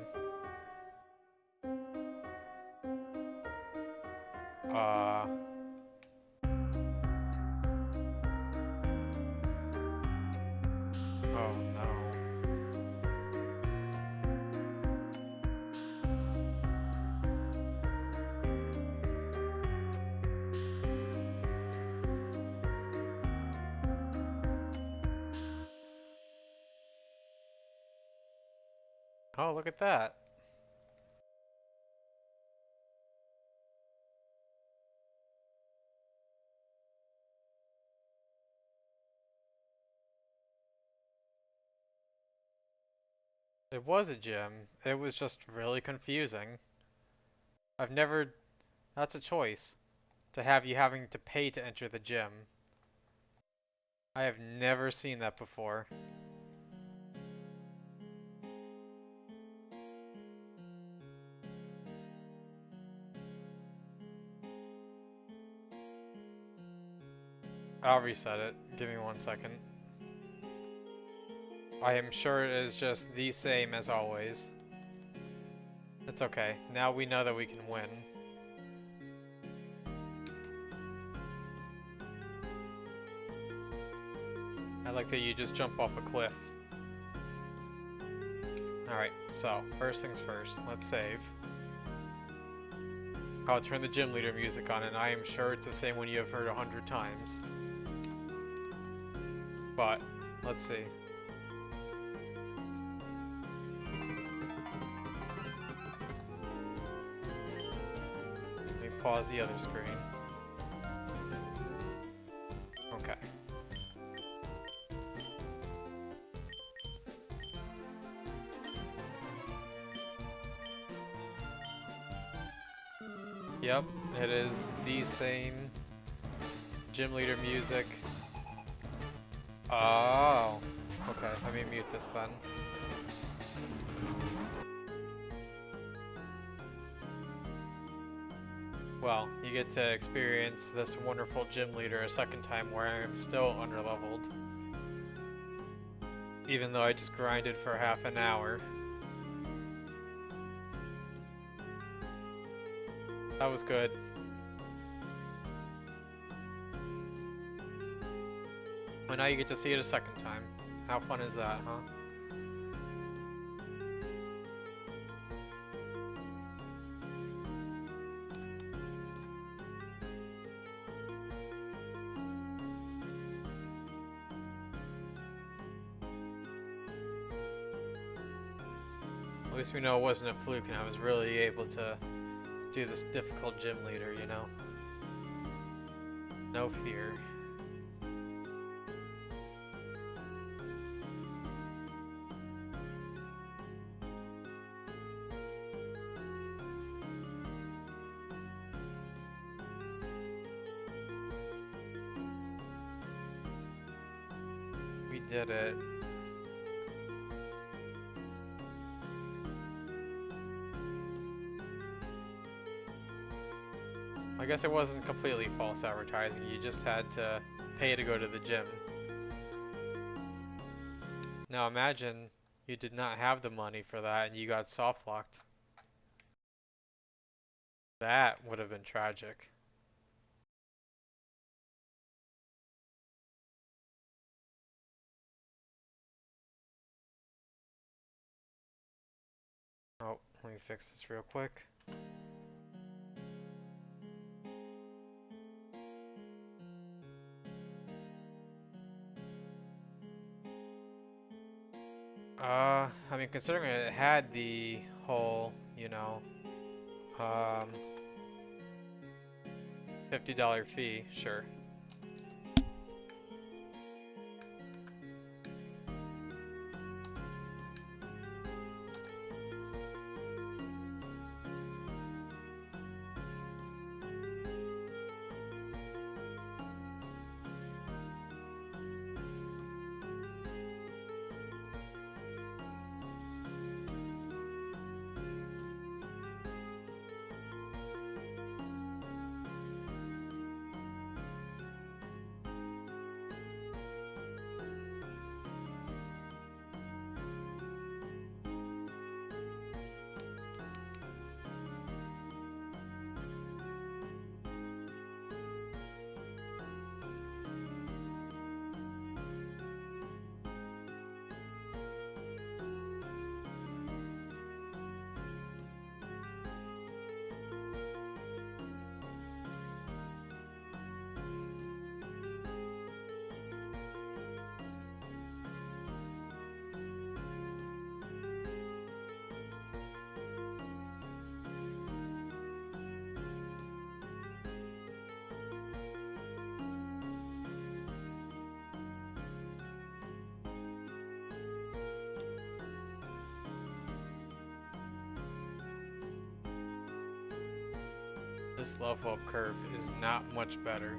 Oh no. Oh, look at that. It was a gym. It was just really confusing. I've never... That's a choice. To have you having to pay to enter the gym. I have never seen that before. I'll reset it. Give me 1 second. I am sure it is just the same as always. It's okay. Now we know that we can win. I like that you just jump off a cliff. Alright, so first things first, let's save. I'll turn the gym leader music on, and I am sure it's the same one you have heard 100 times. But, let's see. Let me pause the other screen. Okay. Yep, it is the same gym leader music. Oh, okay, let me mute this then. Well, you get to experience this wonderful gym leader a second time where I am still underleveled. Even though I just grinded for half an hour. That was good. Well, now you get to see it a second time. How fun is that, huh? At least we know it wasn't a fluke and I was really able to do this difficult gym leader, you know? No fear. We did it. I guess it wasn't completely false advertising, you just had to pay to go to the gym. Now imagine you did not have the money for that and you got soft locked. That would have been tragic. Oh, let me fix this real quick. I mean, considering it had the whole, um, $50 fee, sure. This level up curve is not much better.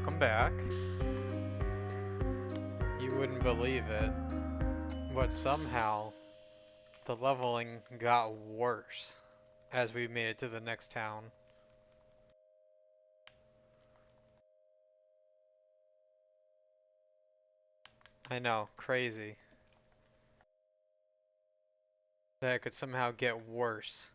Welcome back. You wouldn't believe it, but somehow the leveling got worse as we made it to the next town. I know, crazy. That it could somehow get worse.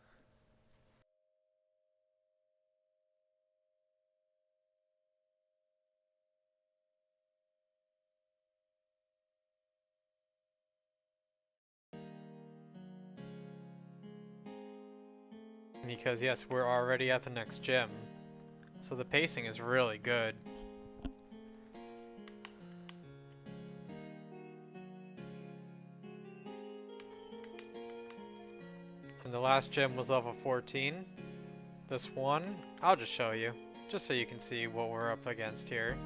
Because yes, we're already at the next gym. So the pacing is really good. And the last gym was level 14. This one, I'll just show you. Just so you can see what we're up against here.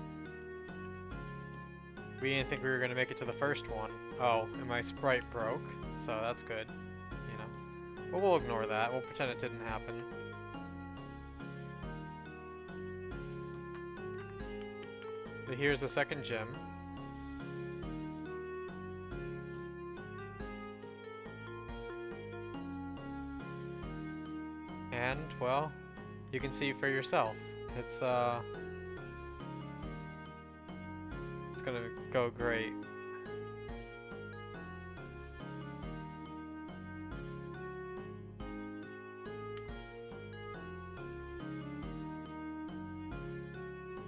We didn't think we were going to make it to the first one. Oh, and my sprite broke. So that's good. You know. But we'll ignore that. We'll pretend it didn't happen. But here's the second gym. And, well, you can see for yourself. It's gonna go great.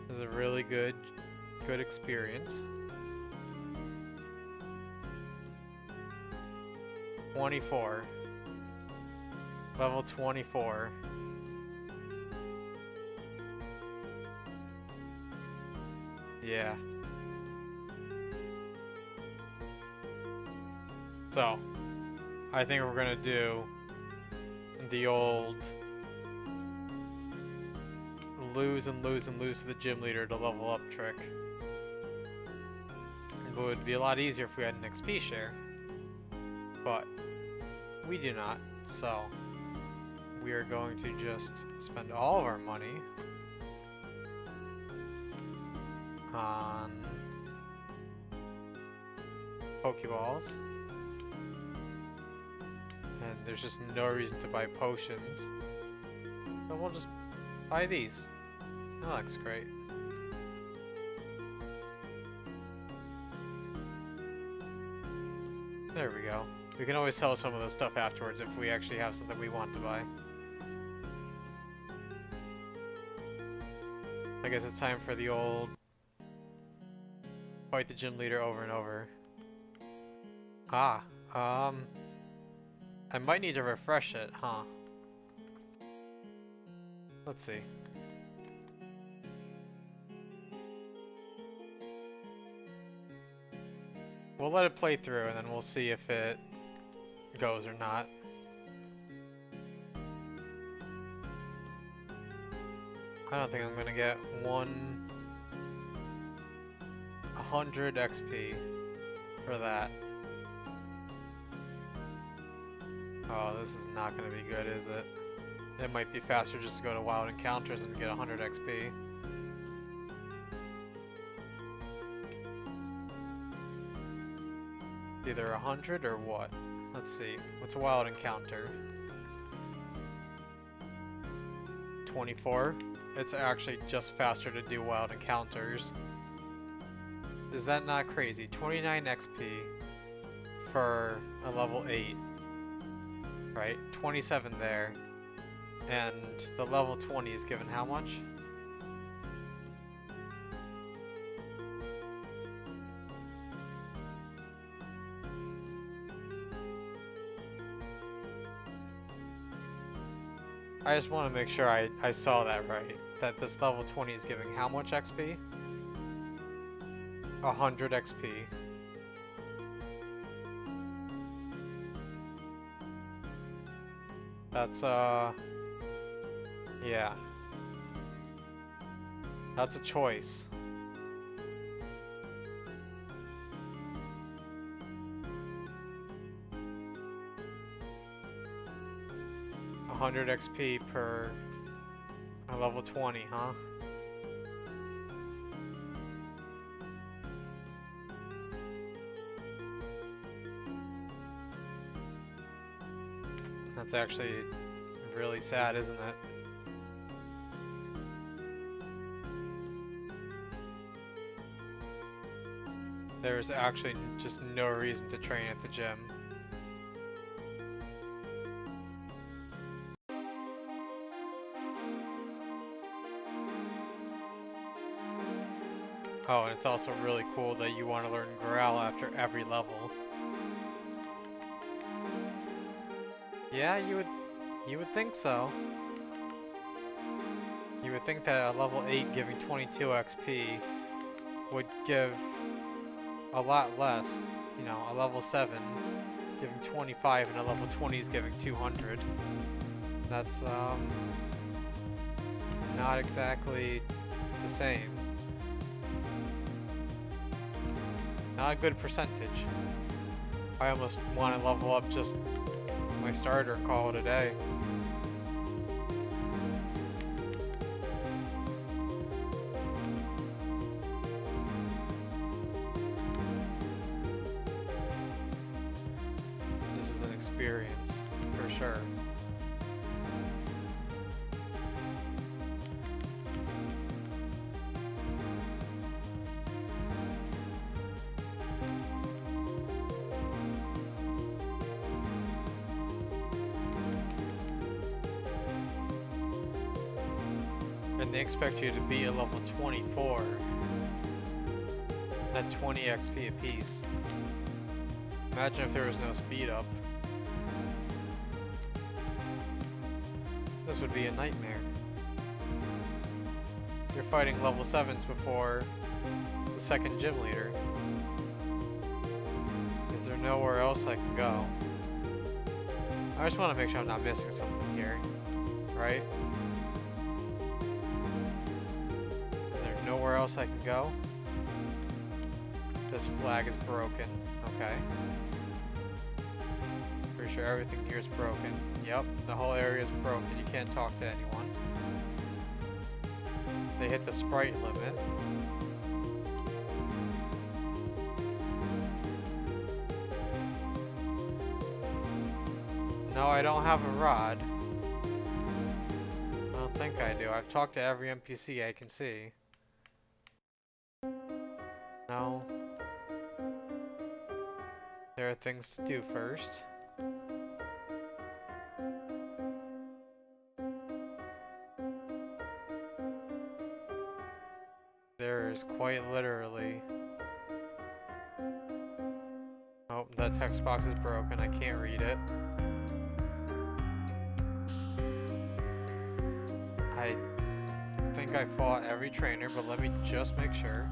This is a really good experience. 24. Level 24. Yeah. So, I think we're gonna do the old lose and lose and lose to the gym leader to level up trick. It would be a lot easier if we had an XP share, but we do not, so we are going to just spend all of our money on Pokeballs. And there's just no reason to buy potions. So we'll just buy these. That looks great. There we go. We can always sell some of the stuff afterwards if we actually have something we want to buy. I guess it's time for the old fight the gym leader over and over. I might need to refresh it, huh? Let's see. We'll let it play through and then we'll see if it goes or not. I don't think I'm gonna get 100 XP for that. Oh, this is not gonna be good, is it? It might be faster just to go to Wild Encounters and get 100 XP. Either 100 or what? Let's see. What's a Wild Encounter? 24? It's actually just faster to do Wild Encounters. Is that not crazy? 29 XP for a level 8. Right? 27 there. And the level 20 is given how much? I just want to make sure I saw that right. That this level 20 is giving how much XP? 100 XP. That's, yeah. That's a choice. $100 XP per level 20, huh? That's actually really sad, isn't it? There's actually just no reason to train at the gym. Oh, and it's also really cool that you want to learn Growl after every level. Yeah, you would think so. You would think that a level 8 giving 22 XP would give a lot less. You know, a level 7 giving 25 and a level 20 is giving 200. That's not exactly the same. Not a good percentage. I almost want to level up just my starter and call it a day. This is an experience, for sure. And they expect you to be at level 24 at 20 XP apiece. Imagine if there was no speed up. This would be a nightmare. You're fighting level 7s before the second gym leader. Is there nowhere else I can go? I just want to make sure I'm not missing something here, right? Nowhere else I can go? This flag is broken. Okay. Pretty sure everything here is broken. Yep, the whole area is broken. You can't talk to anyone. They hit the sprite limit. No, I don't have a rod. I don't think I do. I've talked to every NPC I can see. No. There are things to do first. There is quite literally... Oh, that text box is broken. I can't read it. I think I fought every trainer, but let me just make sure.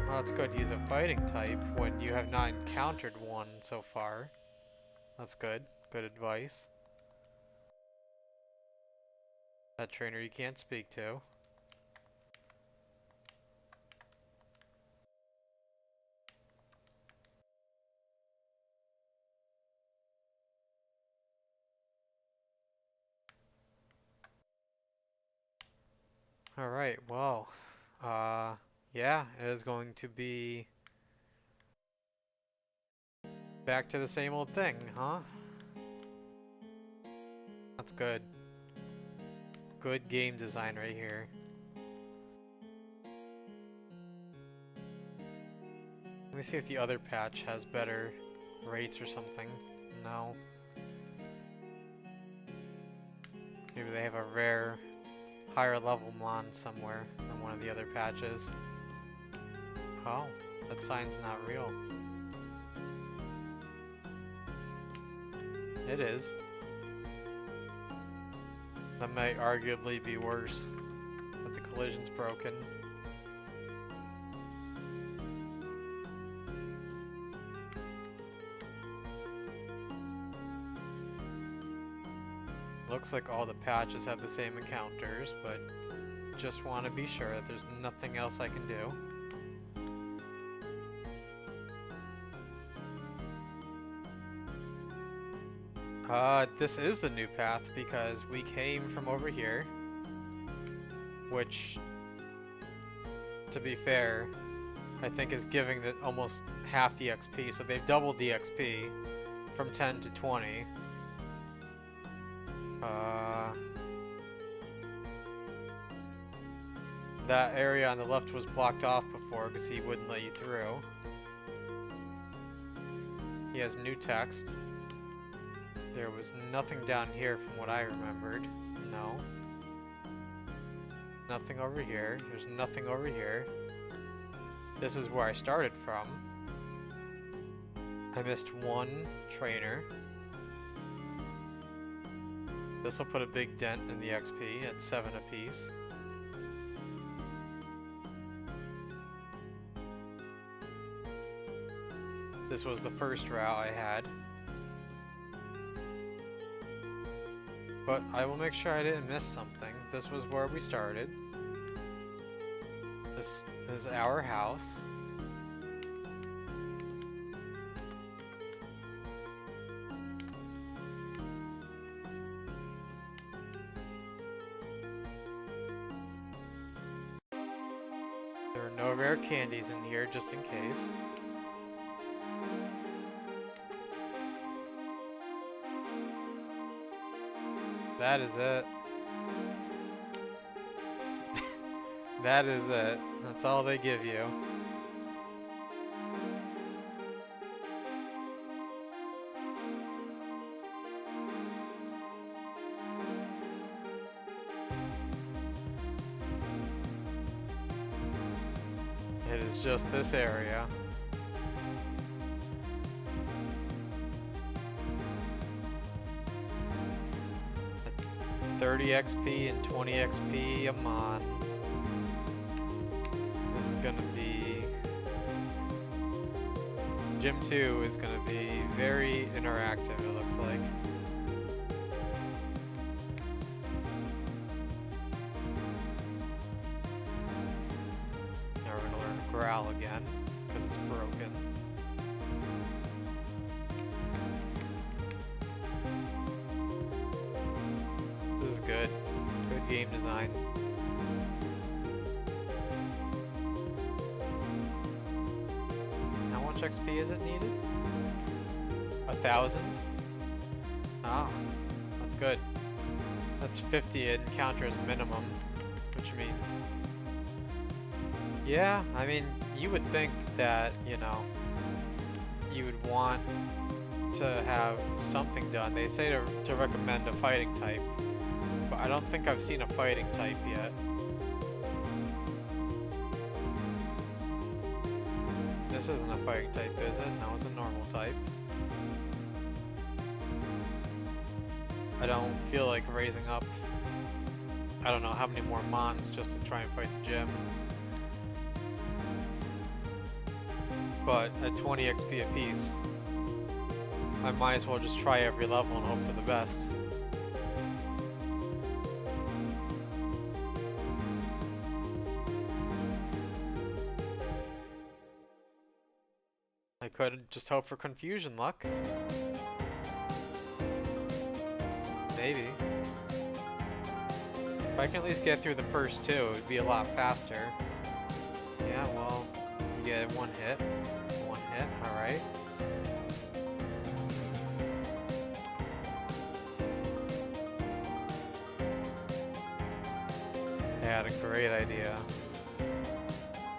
Well, it's good to use a fighting type when you have not encountered one so far. That's good. Good advice. That trainer you can't speak to. Alright, well, yeah, it is going to be back to the same old thing, huh? That's good. Good game design right here. Let me see if the other patch has better rates or something. No. Maybe they have a rare higher level mon somewhere in one of the other patches. Oh, that sign's not real. It is. That might arguably be worse, but the collision's broken. Looks like all the patches have the same encounters, but just want to be sure that there's nothing else I can do. This is the new path because we came from over here, which, to be fair, I think is giving the almost half the XP. So they've doubled the XP from 10 to 20. That area on the left was blocked off before because he wouldn't let you through. He has new text. There was nothing down here from what I remembered. No. Nothing over here. There's nothing over here. This is where I started from. I missed one trainer. This will put a big dent in the XP at 7 apiece. This was the first route I had. But I will make sure I didn't miss something. This was where we started. This is our house. There are no rare candies in here, just in case. That is it. That is it. That's all they give you. It is just this area. At 30 XP and 20 XP a month. This is gonna be... Gym 2 is gonna be very interactive, it looks like. Now we're gonna learn to growl again, because it's broken. This is good. Good game design. How much XP is it needed? 1,000? Ah, that's good. That's 50 encounters minimum, which means... Yeah, I mean, you would think that, you know, you would want to have something done. They say to recommend a fighting type, but I don't think I've seen a fighting type yet. This isn't a fighting type, is it? No, it's a normal type. I don't feel like raising up, I don't know how many more mons just to try and fight the gym. But at 20 XP apiece, I might as well just try every level and hope for the best. I could just hope for confusion luck. Maybe. If I can at least get through the first two, it would be a lot faster. Yeah, well, you get one hit. One hit, alright. I had a great idea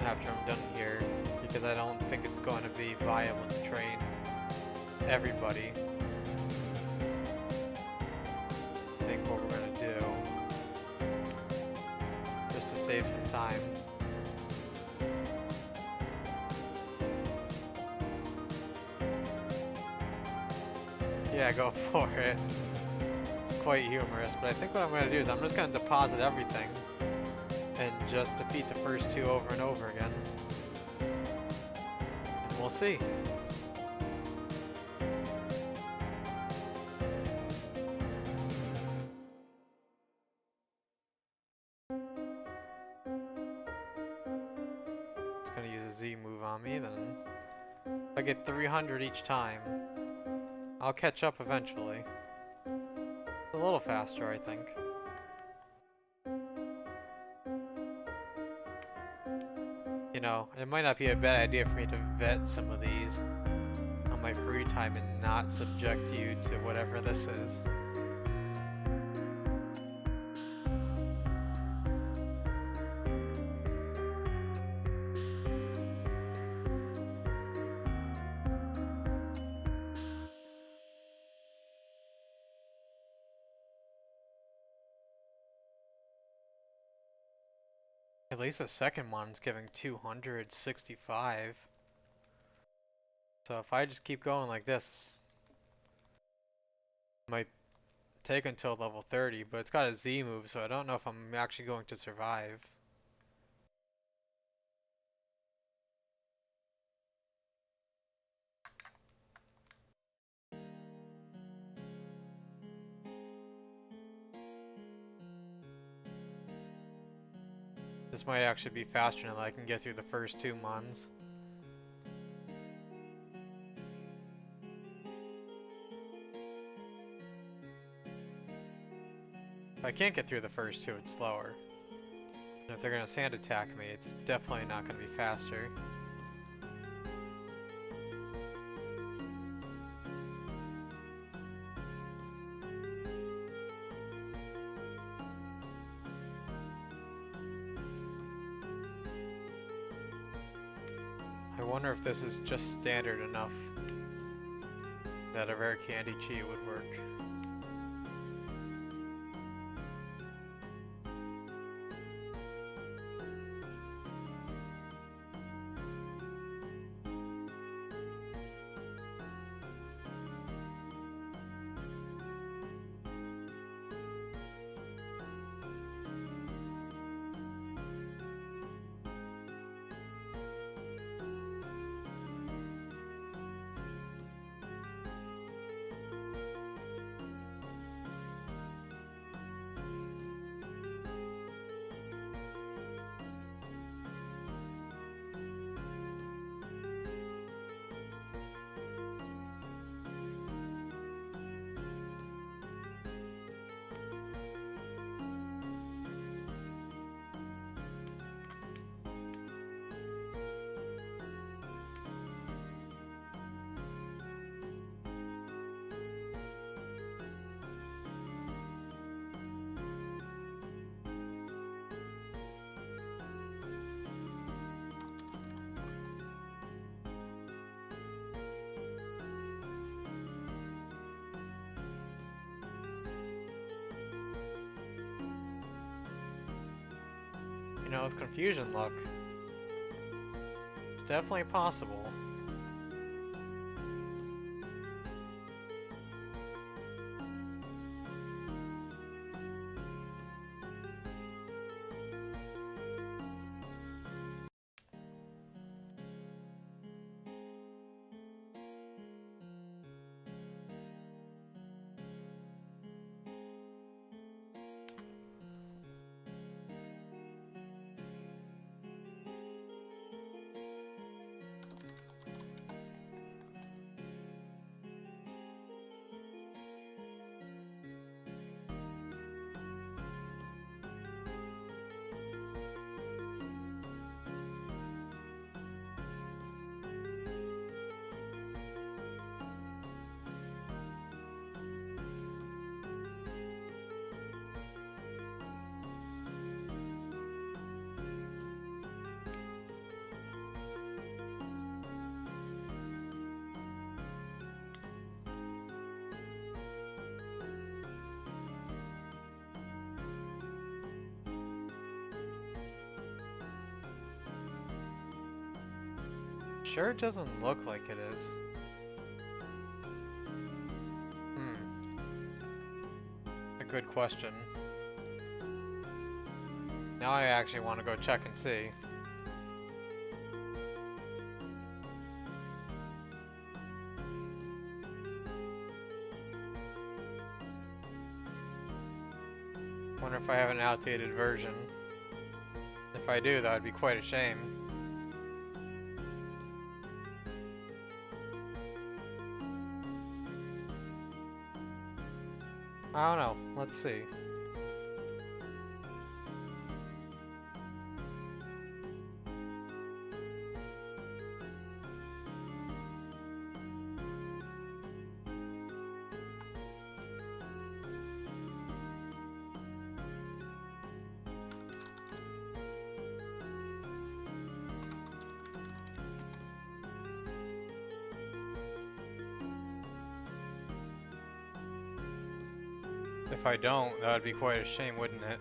after I'm done here, because I don't think it's going to be viable to train everybody. I think what we're going to do, just to save some time, yeah, go for it. It's quite humorous, but I think what I'm going to do is I'm just going to deposit everything and just defeat the first two over and over again. And we'll see. Just going to use a Z move on me, then if I get 300 each time, I'll catch up eventually. A little faster, I think. You know, it might not be a bad idea for me to vet some of these on my free time and not subject you to whatever this is. At least the second one's giving 265. So if I just keep going like this, it might take until level 30, but it's got a Z move, so I don't know if I'm actually going to survive. This might actually be faster now that I can get through the first two mons. If I can't get through the first two, it's slower. And if they're gonna sand attack me, it's definitely not gonna be faster. I wonder if this is just standard enough that a rare candy cheat would work. You know, with confusion luck, it's definitely possible. Sure, it doesn't look like it is. A good question. Now I actually want to go check and see. Wonder if I have an outdated version. If I do, that would be quite a shame. I don't know. Let's see. If I don't, that would be quite a shame, wouldn't it?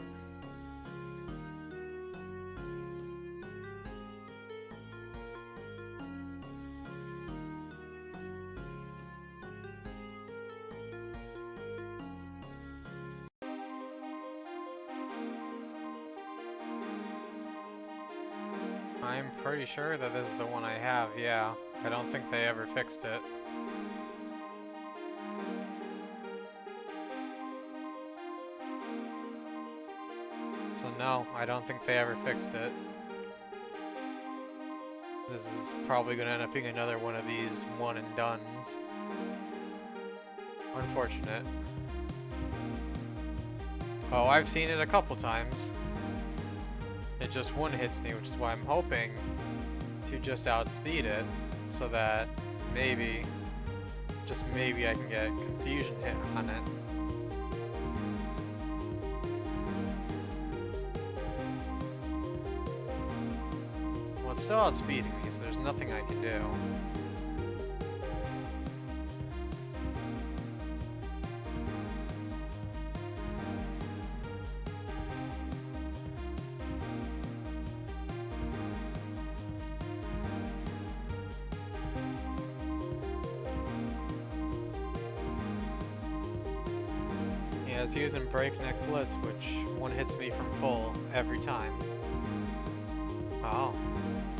I'm pretty sure that this is the one I have, yeah. I don't think they ever fixed it. So no, I don't think they ever fixed it. This is probably going to end up being another one of these one and dones. Unfortunate. Oh, I've seen it a couple times. It just one hits me, which is why I'm hoping to just outspeed it, so that maybe, just maybe I can get confusion hit on it. Well, it's still outspeeding me, so there's nothing I can do. Yeah, it's using Breakneck Blitz, which one hits me from full every time. Oh,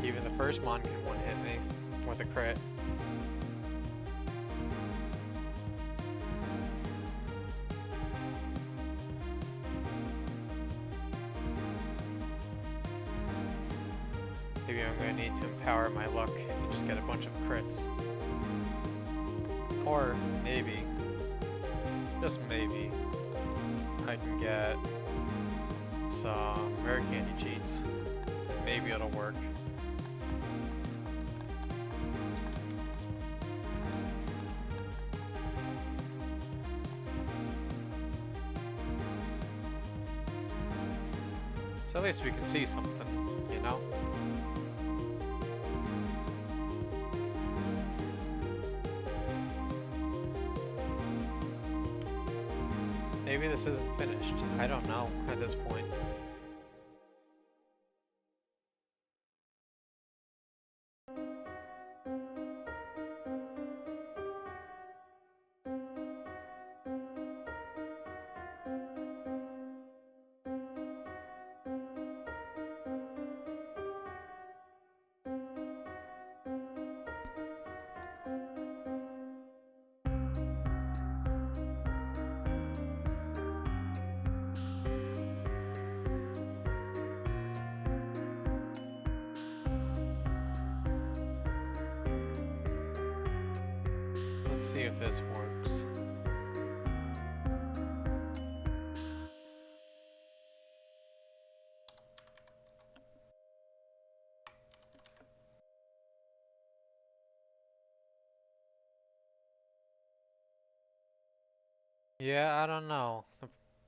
even the first mon can one hit me with a crit. Maybe I'm going to need to empower my luck and just get a bunch of crits. Or maybe, just maybe, I can get some rare candy cheats. Maybe it'll work. So at least we can see something, you know? Maybe this isn't finished. I don't know at this point. Let's see if this works. Yeah, I don't know.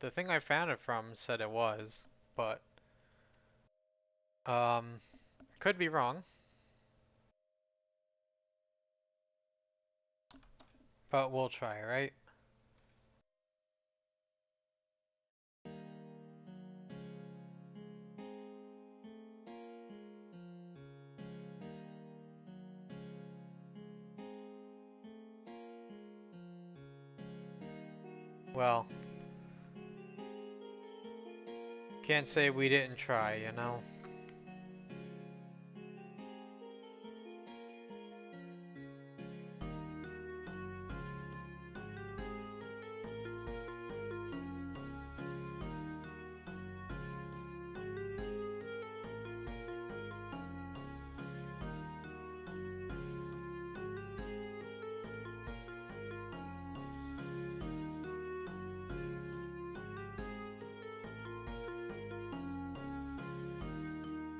The thing I found it from said it was, but could be wrong. But we'll try, right? Well, can't say we didn't try, you know?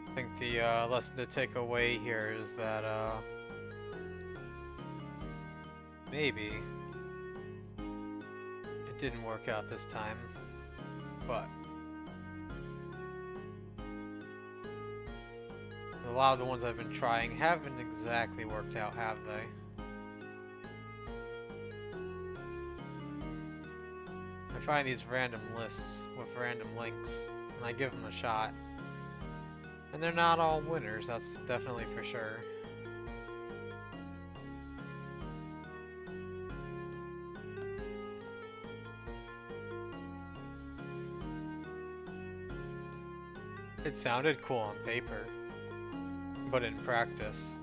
I think the lesson to take away here is that maybe it didn't work out this time, but a lot of the ones I've been trying haven't exactly worked out, have they? I find these random lists with random links, and I give them a shot. And they're not all winners, that's definitely for sure. It sounded cool on paper, but in practice,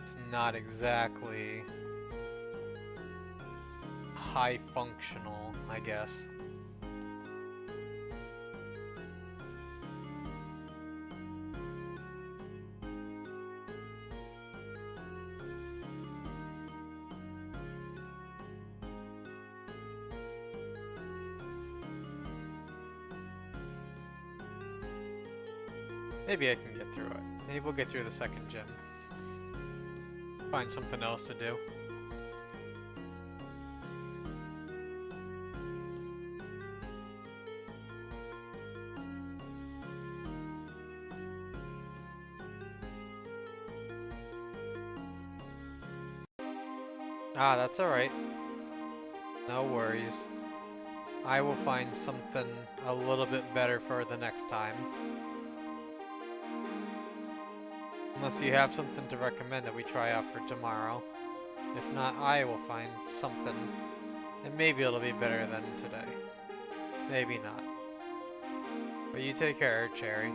it's not exactly high functional, I guess. Maybe I can get through it. Maybe we'll get through the second gym. Find something else to do. Ah, that's alright. No worries. I will find something a little bit better for the next time. Unless you have something to recommend that we try out for tomorrow. If not, I will find something. And maybe it'll be better than today. Maybe not. But you take care, Cherry.